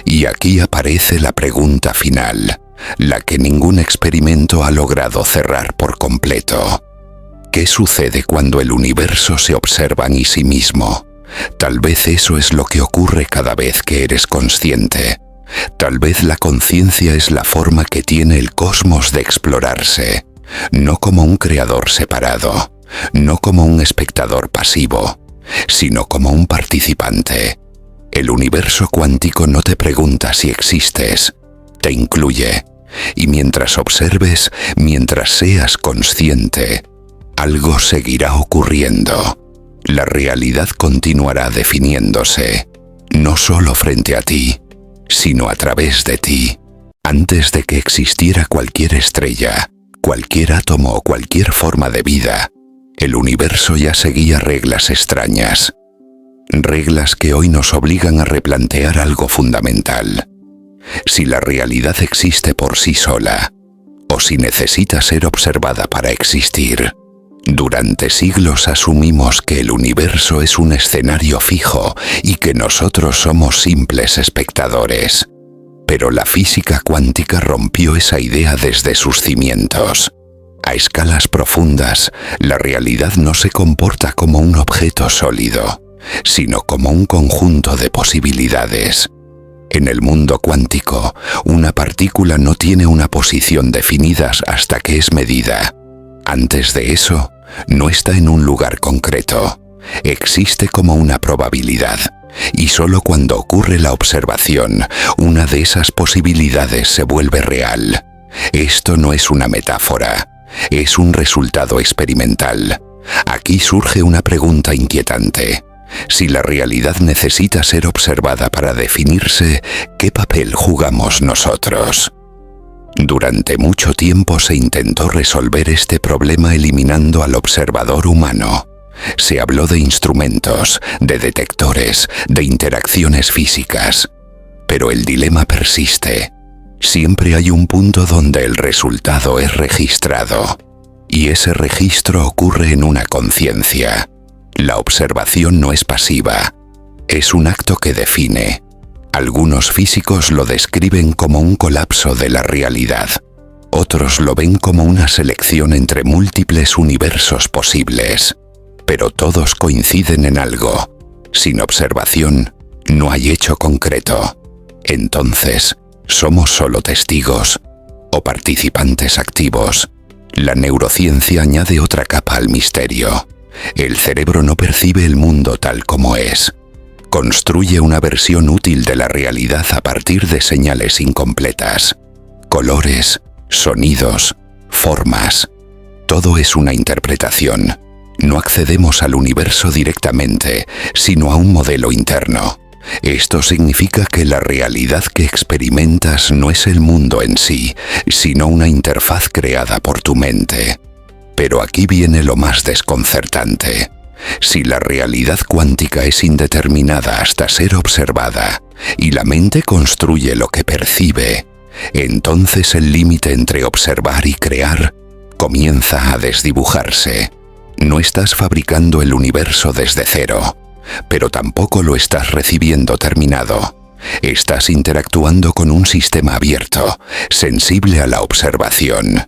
Y aquí aparece la pregunta final, la que ningún experimento ha logrado cerrar por completo. ¿Qué sucede cuando el universo se observa en sí mismo? Tal vez eso es lo que ocurre cada vez que eres consciente. Tal vez la conciencia es la forma que tiene el cosmos de explorarse, no como un creador separado, no como un espectador pasivo, sino como un participante. El universo cuántico no te pregunta si existes, te incluye, y mientras observes, mientras seas consciente, algo seguirá ocurriendo. La realidad continuará definiéndose, no solo frente a ti, sino a través de ti. Antes de que existiera cualquier estrella, cualquier átomo o cualquier forma de vida, el universo ya seguía reglas extrañas. Reglas que hoy nos obligan a replantear algo fundamental. Si la realidad existe por sí sola, o si necesita ser observada para existir. Durante siglos asumimos que el universo es un escenario fijo y que nosotros somos simples espectadores. Pero la física cuántica rompió esa idea desde sus cimientos. A escalas profundas, la realidad no se comporta como un objeto sólido, sino como un conjunto de posibilidades. En el mundo cuántico, una partícula no tiene una posición definida hasta que es medida. Antes de eso, no está en un lugar concreto. Existe como una probabilidad, y solo cuando ocurre la observación, una de esas posibilidades se vuelve real. Esto no es una metáfora, es un resultado experimental. Aquí surge una pregunta inquietante. Si la realidad necesita ser observada para definirse, ¿qué papel jugamos nosotros? Durante mucho tiempo se intentó resolver este problema eliminando al observador humano. Se habló de instrumentos, de detectores, de interacciones físicas. Pero el dilema persiste. Siempre hay un punto donde el resultado es registrado. Y ese registro ocurre en una conciencia. La observación no es pasiva. Es un acto que define. Algunos físicos lo describen como un colapso de la realidad. Otros lo ven como una selección entre múltiples universos posibles. Pero todos coinciden en algo. Sin observación, no hay hecho concreto. Entonces, ¿somos solo testigos o participantes activos? La neurociencia añade otra capa al misterio. El cerebro no percibe el mundo tal como es. Construye una versión útil de la realidad a partir de señales incompletas. Colores, sonidos, formas. Todo es una interpretación. No accedemos al universo directamente, sino a un modelo interno. Esto significa que la realidad que experimentas no es el mundo en sí, sino una interfaz creada por tu mente. Pero aquí viene lo más desconcertante. Si la realidad cuántica es indeterminada hasta ser observada, y la mente construye lo que percibe, entonces el límite entre observar y crear comienza a desdibujarse. No estás fabricando el universo desde cero, pero tampoco lo estás recibiendo terminado. Estás interactuando con un sistema abierto, sensible a la observación.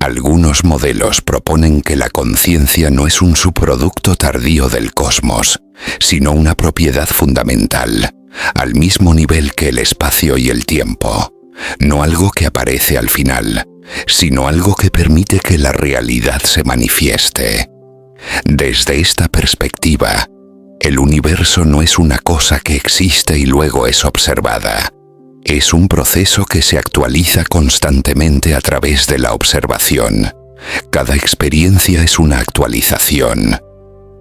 Algunos modelos proponen que la conciencia no es un subproducto tardío del cosmos, sino una propiedad fundamental, al mismo nivel que el espacio y el tiempo. No algo que aparece al final, sino algo que permite que la realidad se manifieste. Desde esta perspectiva, el universo no es una cosa que existe y luego es observada. Es un proceso que se actualiza constantemente a través de la observación. Cada experiencia es una actualización.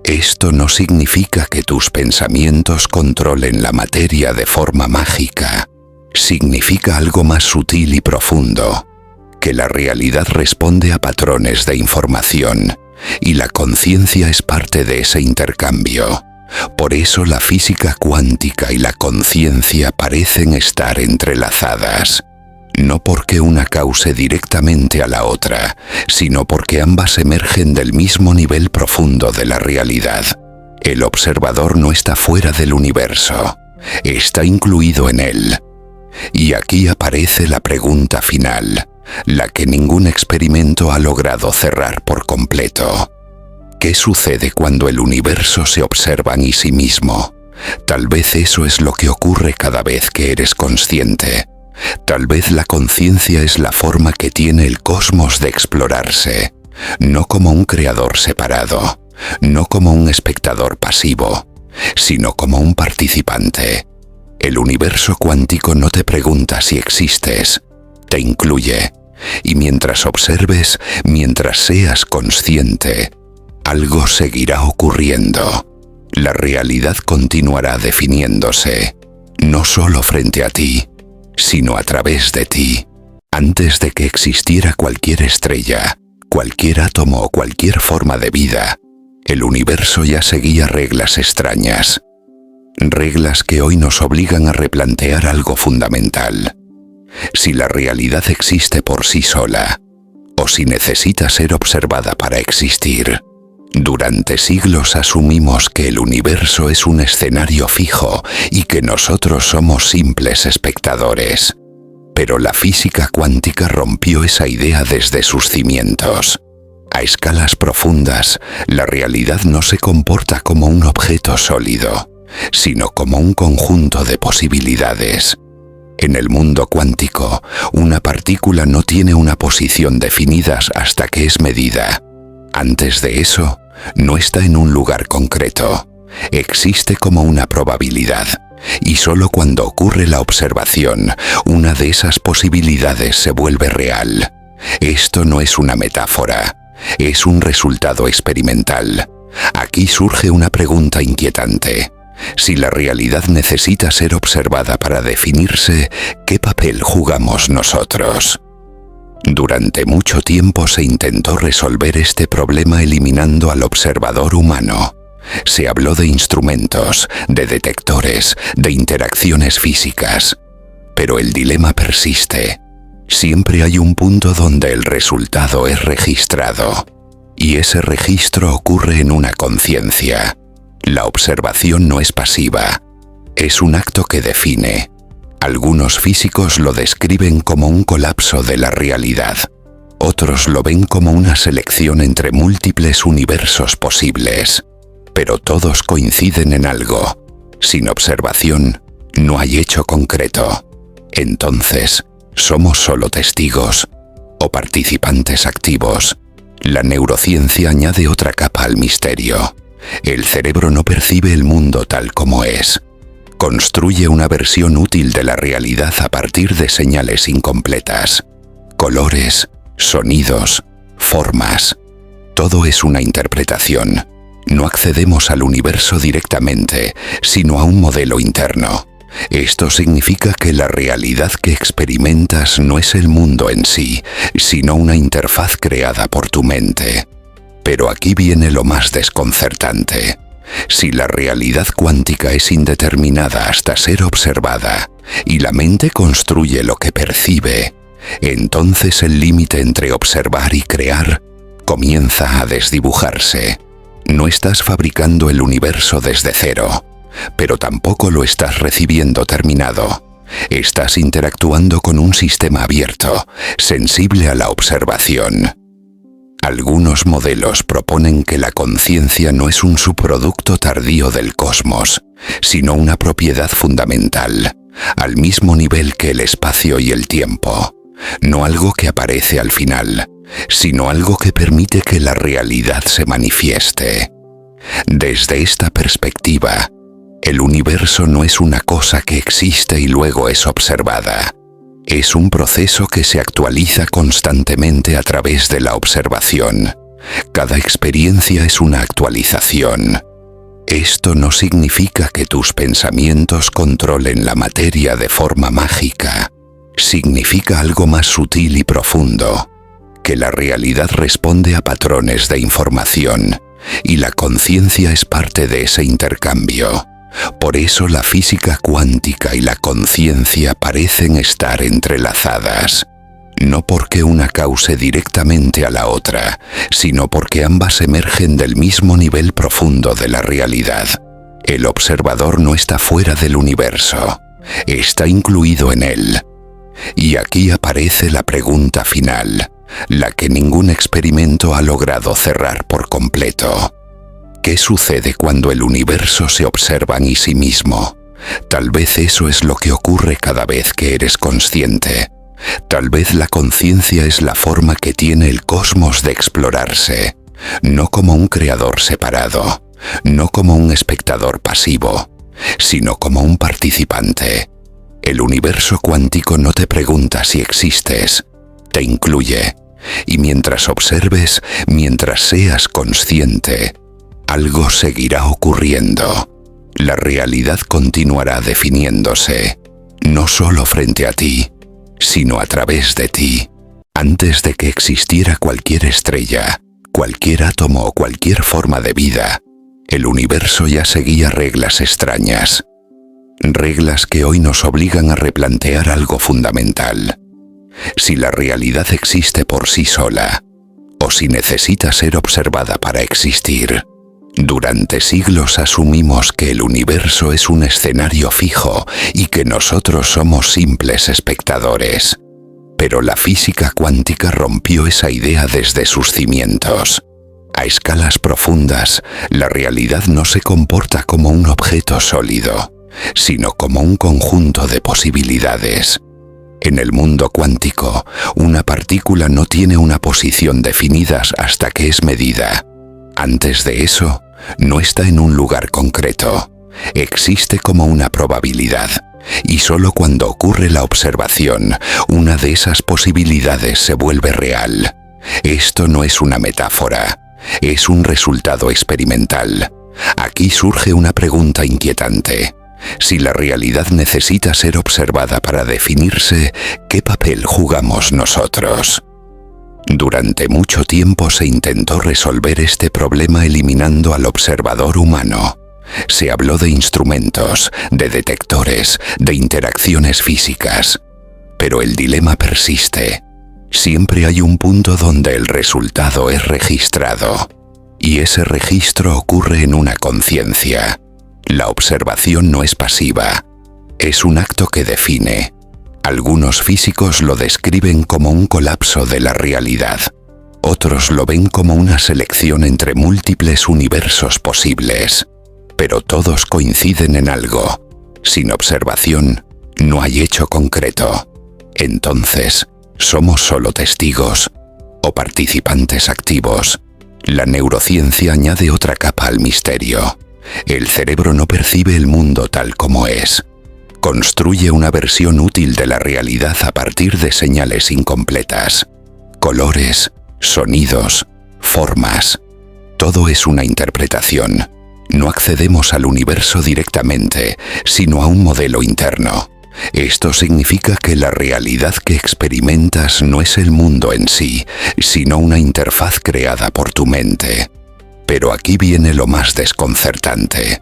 Esto no significa que tus pensamientos controlen la materia de forma mágica. Significa algo más sutil y profundo, que la realidad responde a patrones de información, y la conciencia es parte de ese intercambio. Por eso la física cuántica y la conciencia parecen estar entrelazadas. No porque una cause directamente a la otra, sino porque ambas emergen del mismo nivel profundo de la realidad. El observador no está fuera del universo, está incluido en él. Y aquí aparece la pregunta final, la que ningún experimento ha logrado cerrar por completo. ¿Qué sucede cuando el universo se observa en sí mismo? Tal vez eso es lo que ocurre cada vez que eres consciente. Tal vez la conciencia es la forma que tiene el cosmos de explorarse. no como un creador separado, no como un espectador pasivo, sino como un participante. El universo cuántico no te pregunta si existes, te incluye, y mientras observes, mientras seas consciente, algo seguirá ocurriendo. La realidad continuará definiéndose, no solo frente a ti, sino a través de ti. Antes de que existiera cualquier estrella, cualquier átomo o cualquier forma de vida, el universo ya seguía reglas extrañas. Reglas que hoy nos obligan a replantear algo fundamental. Si la realidad existe por sí sola, o si necesita ser observada para existir. Durante siglos asumimos que el universo es un escenario fijo y que nosotros somos simples espectadores. Pero la física cuántica rompió esa idea desde sus cimientos. A escalas profundas, la realidad no se comporta como un objeto sólido, sino como un conjunto de posibilidades. En el mundo cuántico, una partícula no tiene una posición definida hasta que es medida. Antes de eso, no está en un lugar concreto. Existe como una probabilidad, y solo cuando ocurre la observación, una de esas posibilidades se vuelve real. Esto no es una metáfora, es un resultado experimental. Aquí surge una pregunta inquietante. Si la realidad necesita ser observada para definirse, ¿qué papel jugamos nosotros? Durante mucho tiempo se intentó resolver este problema eliminando al observador humano. Se habló de instrumentos, de detectores, de interacciones físicas. Pero el dilema persiste. Siempre hay un punto donde el resultado es registrado. Y ese registro ocurre en una conciencia. La observación no es pasiva. Es un acto que define. Algunos físicos lo describen como un colapso de la realidad. Otros lo ven como una selección entre múltiples universos posibles. Pero todos coinciden en algo. Sin observación, no hay hecho concreto. Entonces, ¿somos solo testigos o participantes activos? La neurociencia añade otra capa al misterio. El cerebro no percibe el mundo tal como es. Construye una versión útil de la realidad a partir de señales incompletas. Colores, sonidos, formas. Todo es una interpretación. No accedemos al universo directamente, sino a un modelo interno. Esto significa que la realidad que experimentas no es el mundo en sí, sino una interfaz creada por tu mente. Pero aquí viene lo más desconcertante. Si la realidad cuántica es indeterminada hasta ser observada, y la mente construye lo que percibe, entonces el límite entre observar y crear comienza a desdibujarse. No estás fabricando el universo desde cero, pero tampoco lo estás recibiendo terminado. Estás interactuando con un sistema abierto, sensible a la observación. Algunos modelos proponen que la conciencia no es un subproducto tardío del cosmos, sino una propiedad fundamental, al mismo nivel que el espacio y el tiempo. No algo que aparece al final, sino algo que permite que la realidad se manifieste. Desde esta perspectiva, el universo no es una cosa que existe y luego es observada. Es un proceso que se actualiza constantemente a través de la observación. Cada experiencia es una actualización. Esto no significa que tus pensamientos controlen la materia de forma mágica. Significa algo más sutil y profundo, que la realidad responde a patrones de información, y la conciencia es parte de ese intercambio. Por eso la física cuántica y la conciencia parecen estar entrelazadas. No porque una cause directamente a la otra, sino porque ambas emergen del mismo nivel profundo de la realidad. El observador no está fuera del universo, está incluido en él. Y aquí aparece la pregunta final, la que ningún experimento ha logrado cerrar por completo. ¿Qué sucede cuando el universo se observa en sí mismo? Tal vez eso es lo que ocurre cada vez que eres consciente. Tal vez la conciencia es la forma que tiene el cosmos de explorarse, no como un creador separado, no como un espectador pasivo, sino como un participante. El universo cuántico no te pregunta si existes, te incluye, y mientras observes, mientras seas consciente, algo seguirá ocurriendo. La realidad continuará definiéndose, no solo frente a ti, sino a través de ti. Antes de que existiera cualquier estrella, cualquier átomo o cualquier forma de vida, el universo ya seguía reglas extrañas. Reglas que hoy nos obligan a replantear algo fundamental. Si la realidad existe por sí sola, o si necesita ser observada para existir. Durante siglos asumimos que el universo es un escenario fijo y que nosotros somos simples espectadores. Pero la física cuántica rompió esa idea desde sus cimientos. A escalas profundas, la realidad no se comporta como un objeto sólido, sino como un conjunto de posibilidades. En el mundo cuántico, una partícula no tiene una posición definida hasta que es medida. Antes de eso, no está en un lugar concreto. Existe como una probabilidad, y solo cuando ocurre la observación, una de esas posibilidades se vuelve real. Esto no es una metáfora, es un resultado experimental. Aquí surge una pregunta inquietante. Si la realidad necesita ser observada para definirse, ¿qué papel jugamos nosotros? Durante mucho tiempo se intentó resolver este problema eliminando al observador humano. Se habló de instrumentos, de detectores, de interacciones físicas. Pero el dilema persiste. Siempre hay un punto donde el resultado es registrado. Y ese registro ocurre en una conciencia. La observación no es pasiva. Es un acto que define. Algunos físicos lo describen como un colapso de la realidad. Otros lo ven como una selección entre múltiples universos posibles. Pero todos coinciden en algo. Sin observación, no hay hecho concreto. Entonces, ¿somos solo testigos o participantes activos? La neurociencia añade otra capa al misterio. El cerebro no percibe el mundo tal como es. Construye una versión útil de la realidad a partir de señales incompletas. Colores, sonidos, formas. Todo es una interpretación. No accedemos al universo directamente, sino a un modelo interno. Esto significa que la realidad que experimentas no es el mundo en sí, sino una interfaz creada por tu mente. Pero aquí viene lo más desconcertante.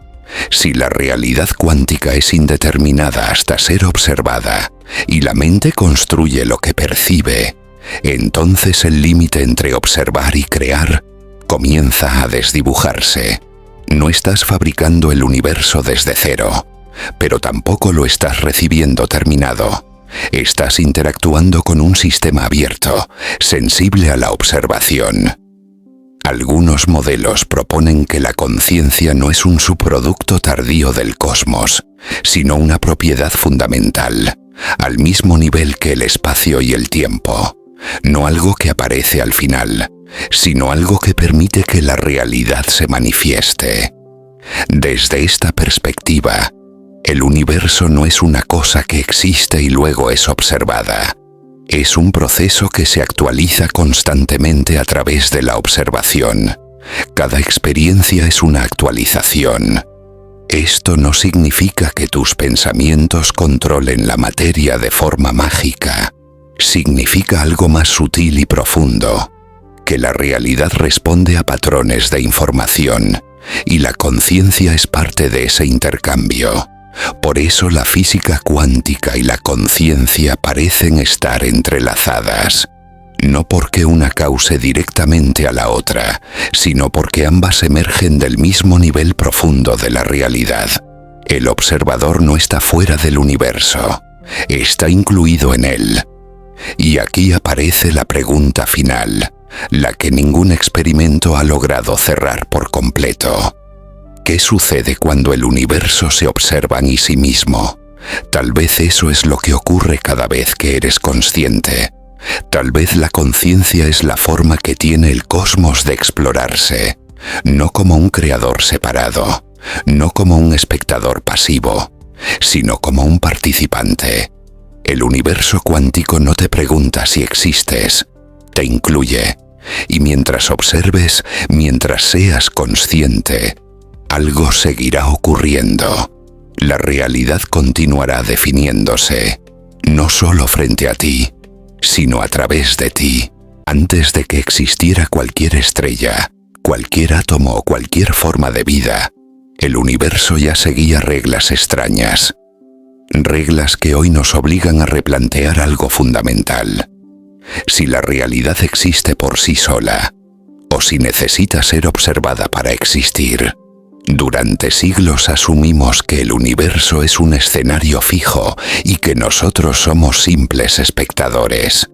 Si la realidad cuántica es indeterminada hasta ser observada, y la mente construye lo que percibe, entonces el límite entre observar y crear comienza a desdibujarse. No estás fabricando el universo desde cero, pero tampoco lo estás recibiendo terminado. Estás interactuando con un sistema abierto, sensible a la observación. Algunos modelos proponen que la conciencia no es un subproducto tardío del cosmos, sino una propiedad fundamental, al mismo nivel que el espacio y el tiempo. No algo que aparece al final, sino algo que permite que la realidad se manifieste. Desde esta perspectiva, el universo no es una cosa que existe y luego es observada. Es un proceso que se actualiza constantemente a través de la observación. Cada experiencia es una actualización. Esto no significa que tus pensamientos controlen la materia de forma mágica. Significa algo más sutil y profundo, que la realidad responde a patrones de información, y la conciencia es parte de ese intercambio. Por eso la física cuántica y la conciencia parecen estar entrelazadas. No porque una cause directamente a la otra, sino porque ambas emergen del mismo nivel profundo de la realidad. El observador no está fuera del universo, está incluido en él. Y aquí aparece la pregunta final, la que ningún experimento ha logrado cerrar por completo. ¿Qué sucede cuando el universo se observa en sí mismo? Tal vez eso es lo que ocurre cada vez que eres consciente. Tal vez la conciencia es la forma que tiene el cosmos de explorarse, no como un creador separado, no como un espectador pasivo, sino como un participante. El universo cuántico no te pregunta si existes, te incluye, y mientras observes, mientras seas consciente, algo seguirá ocurriendo. La realidad continuará definiéndose, no solo frente a ti, sino a través de ti. Antes de que existiera cualquier estrella, cualquier átomo o cualquier forma de vida, el universo ya seguía reglas extrañas. Reglas que hoy nos obligan a replantear algo fundamental. Si la realidad existe por sí sola, o si necesita ser observada para existir. Durante siglos asumimos que el universo es un escenario fijo y que nosotros somos simples espectadores.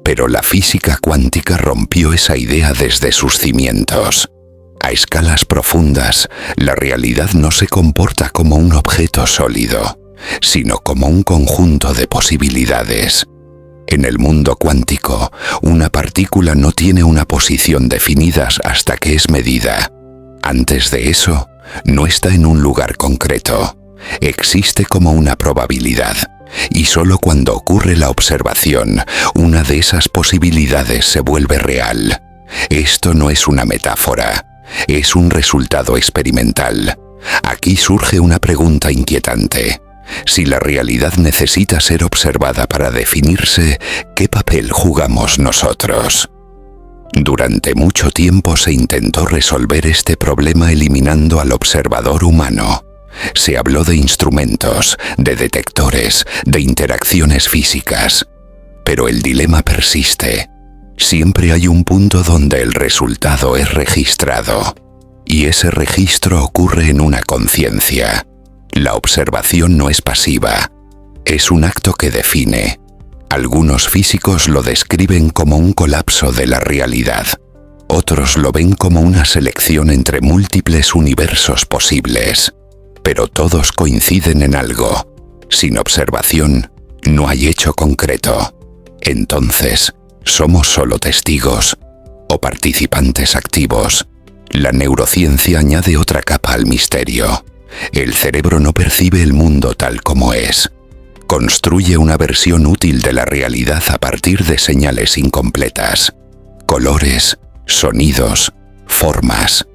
Pero la física cuántica rompió esa idea desde sus cimientos. A escalas profundas, la realidad no se comporta como un objeto sólido, sino como un conjunto de posibilidades. En el mundo cuántico, una partícula no tiene una posición definida hasta que es medida. Antes de eso, no está en un lugar concreto. Existe como una probabilidad, y solo cuando ocurre la observación, una de esas posibilidades se vuelve real. Esto no es una metáfora, es un resultado experimental. Aquí surge una pregunta inquietante. Si la realidad necesita ser observada para definirse, ¿qué papel jugamos nosotros? Durante mucho tiempo se intentó resolver este problema eliminando al observador humano. Se habló de instrumentos, de detectores, de interacciones físicas. Pero el dilema persiste. Siempre hay un punto donde el resultado es registrado. Y ese registro ocurre en una conciencia. La observación no es pasiva. Es un acto que define. Algunos físicos lo describen como un colapso de la realidad. Otros lo ven como una selección entre múltiples universos posibles. Pero todos coinciden en algo. Sin observación, no hay hecho concreto. Entonces, ¿somos solo testigos o participantes activos? La neurociencia añade otra capa al misterio. El cerebro no percibe el mundo tal como es. Construye una versión útil de la realidad a partir de señales incompletas. Colores, sonidos, formas.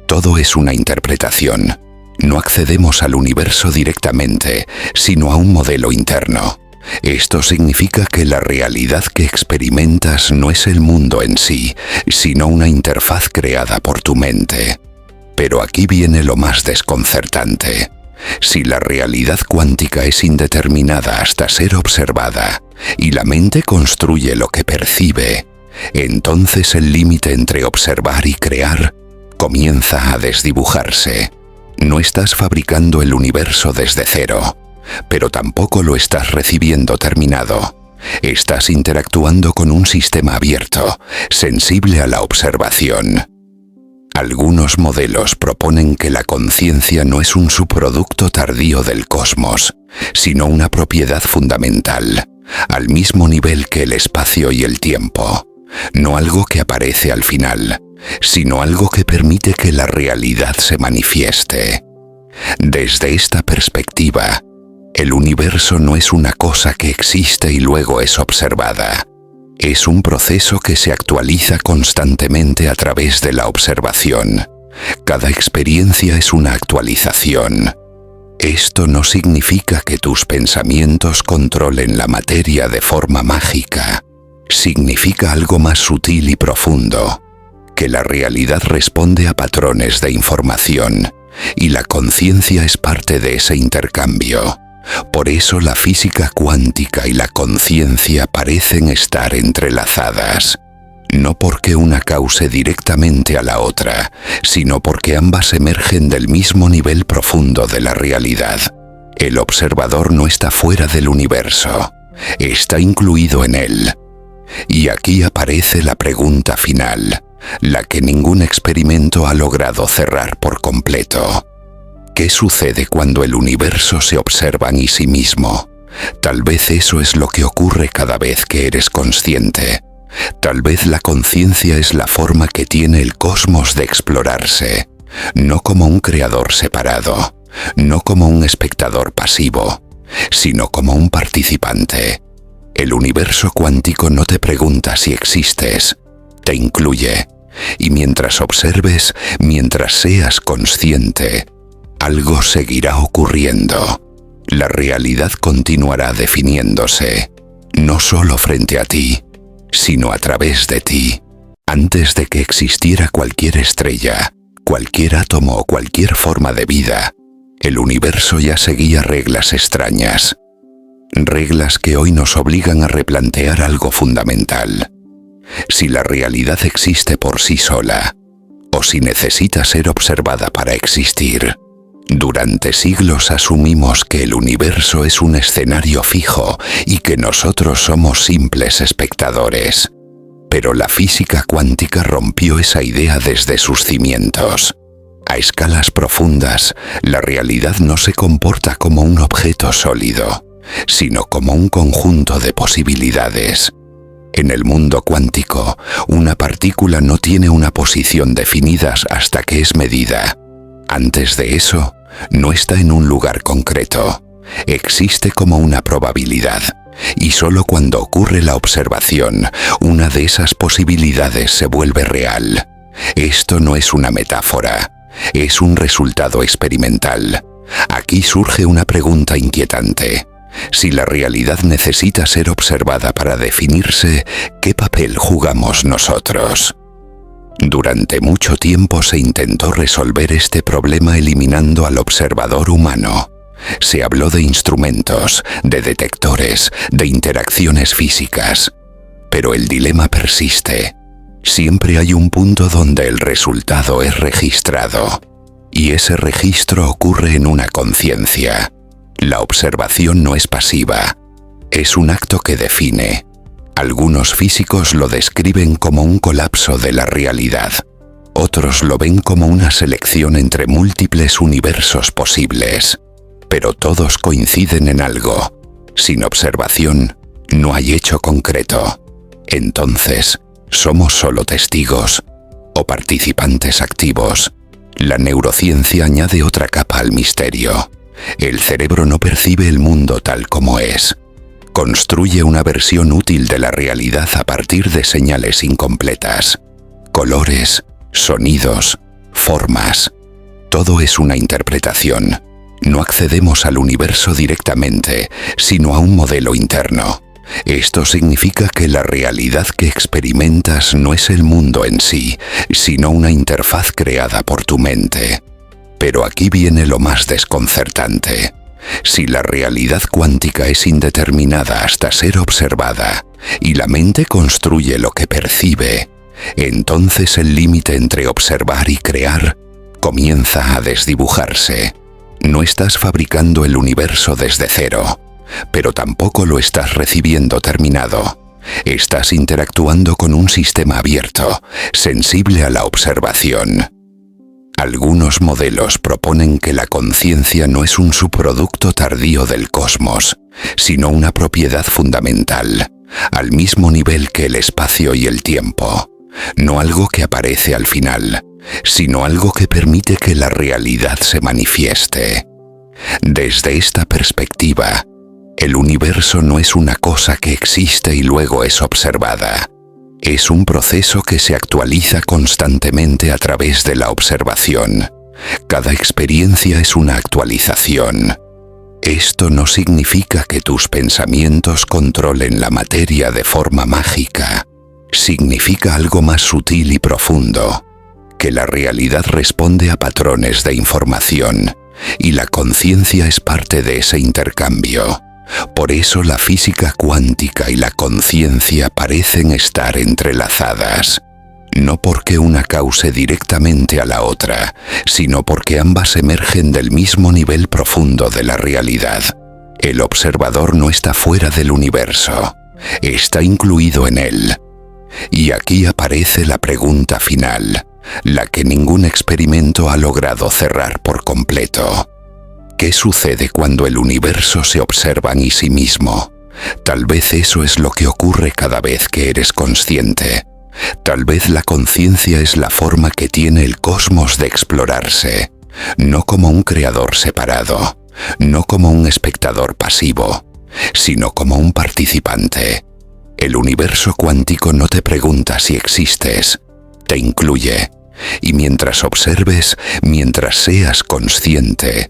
Todo es una interpretación. No accedemos al universo directamente, sino a un modelo interno. Esto significa que la realidad que experimentas no es el mundo en sí, sino una interfaz creada por tu mente. Pero aquí viene lo más desconcertante. Si la realidad cuántica es indeterminada hasta ser observada, y la mente construye lo que percibe, entonces el límite entre observar y crear comienza a desdibujarse. No estás fabricando el universo desde cero, pero tampoco lo estás recibiendo terminado. Estás interactuando con un sistema abierto, sensible a la observación. Algunos modelos proponen que la conciencia no es un subproducto tardío del cosmos, sino una propiedad fundamental, al mismo nivel que el espacio y el tiempo. No algo que aparece al final, sino algo que permite que la realidad se manifieste. Desde esta perspectiva, el universo no es una cosa que existe y luego es observada. Es un proceso que se actualiza constantemente a través de la observación. Cada experiencia es una actualización. Esto no significa que tus pensamientos controlen la materia de forma mágica. Significa algo más sutil y profundo, que la realidad responde a patrones de información, y la conciencia es parte de ese intercambio. Por eso la física cuántica y la conciencia parecen estar entrelazadas. No porque una cause directamente a la otra, sino porque ambas emergen del mismo nivel profundo de la realidad. El observador no está fuera del universo, está incluido en él. Y aquí aparece la pregunta final, la que ningún experimento ha logrado cerrar por completo. ¿Qué sucede cuando el universo se observa en sí mismo? Tal vez eso es lo que ocurre cada vez que eres consciente. Tal vez la conciencia es la forma que tiene el cosmos de explorarse, no como un creador separado, no como un espectador pasivo, sino como un participante. El universo cuántico no te pregunta si existes, te incluye, y mientras observes, mientras seas consciente, algo seguirá ocurriendo. La realidad continuará definiéndose, no solo frente a ti, sino a través de ti. Antes de que existiera cualquier estrella, cualquier átomo o cualquier forma de vida, el universo ya seguía reglas extrañas. Reglas que hoy nos obligan a replantear algo fundamental. Si la realidad existe por sí sola, o si necesita ser observada para existir. Durante siglos asumimos que el universo es un escenario fijo y que nosotros somos simples espectadores. Pero la física cuántica rompió esa idea desde sus cimientos. A escalas profundas, la realidad no se comporta como un objeto sólido, sino como un conjunto de posibilidades. En el mundo cuántico, una partícula no tiene una posición definida hasta que es medida. Antes de eso, no está en un lugar concreto. Existe como una probabilidad, y solo cuando ocurre la observación, una de esas posibilidades se vuelve real. Esto no es una metáfora, es un resultado experimental. Aquí surge una pregunta inquietante. Si la realidad necesita ser observada para definirse, ¿qué papel jugamos nosotros? Durante mucho tiempo se intentó resolver este problema eliminando al observador humano. Se habló de instrumentos, de detectores, de interacciones físicas. Pero el dilema persiste. Siempre hay un punto donde el resultado es registrado. Y ese registro ocurre en una conciencia. La observación no es pasiva. Es un acto que define. Algunos físicos lo describen como un colapso de la realidad. Otros lo ven como una selección entre múltiples universos posibles. Pero todos coinciden en algo. Sin observación, no hay hecho concreto. Entonces, ¿somos solo testigos o participantes activos? La neurociencia añade otra capa al misterio. El cerebro no percibe el mundo tal como es. Construye una versión útil de la realidad a partir de señales incompletas. Colores, sonidos, formas. Todo es una interpretación. No accedemos al universo directamente, sino a un modelo interno. Esto significa que la realidad que experimentas no es el mundo en sí, sino una interfaz creada por tu mente. Pero aquí viene lo más desconcertante. Si la realidad cuántica es indeterminada hasta ser observada, y la mente construye lo que percibe, entonces el límite entre observar y crear comienza a desdibujarse. No estás fabricando el universo desde cero, pero tampoco lo estás recibiendo terminado. Estás interactuando con un sistema abierto, sensible a la observación. Algunos modelos proponen que la conciencia no es un subproducto tardío del cosmos, sino una propiedad fundamental, al mismo nivel que el espacio y el tiempo. No algo que aparece al final, sino algo que permite que la realidad se manifieste. Desde esta perspectiva, el universo no es una cosa que existe y luego es observada. Es un proceso que se actualiza constantemente a través de la observación. Cada experiencia es una actualización. Esto no significa que tus pensamientos controlen la materia de forma mágica. Significa algo más sutil y profundo, que la realidad responde a patrones de información, y la conciencia es parte de ese intercambio. Por eso la física cuántica y la conciencia parecen estar entrelazadas. No porque una cause directamente a la otra, sino porque ambas emergen del mismo nivel profundo de la realidad. El observador no está fuera del universo, está incluido en él. Y aquí aparece la pregunta final, la que ningún experimento ha logrado cerrar por completo. ¿Qué sucede cuando el universo se observa en sí mismo? Tal vez eso es lo que ocurre cada vez que eres consciente. Tal vez la conciencia es la forma que tiene el cosmos de explorarse, no como un creador separado, no como un espectador pasivo, sino como un participante. El universo cuántico no te pregunta si existes, te incluye, y mientras observes, mientras seas consciente,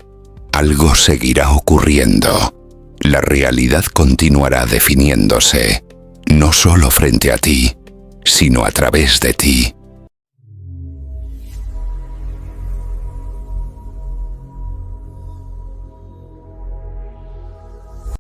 algo seguirá ocurriendo. La realidad continuará definiéndose, no solo frente a ti, sino a través de ti.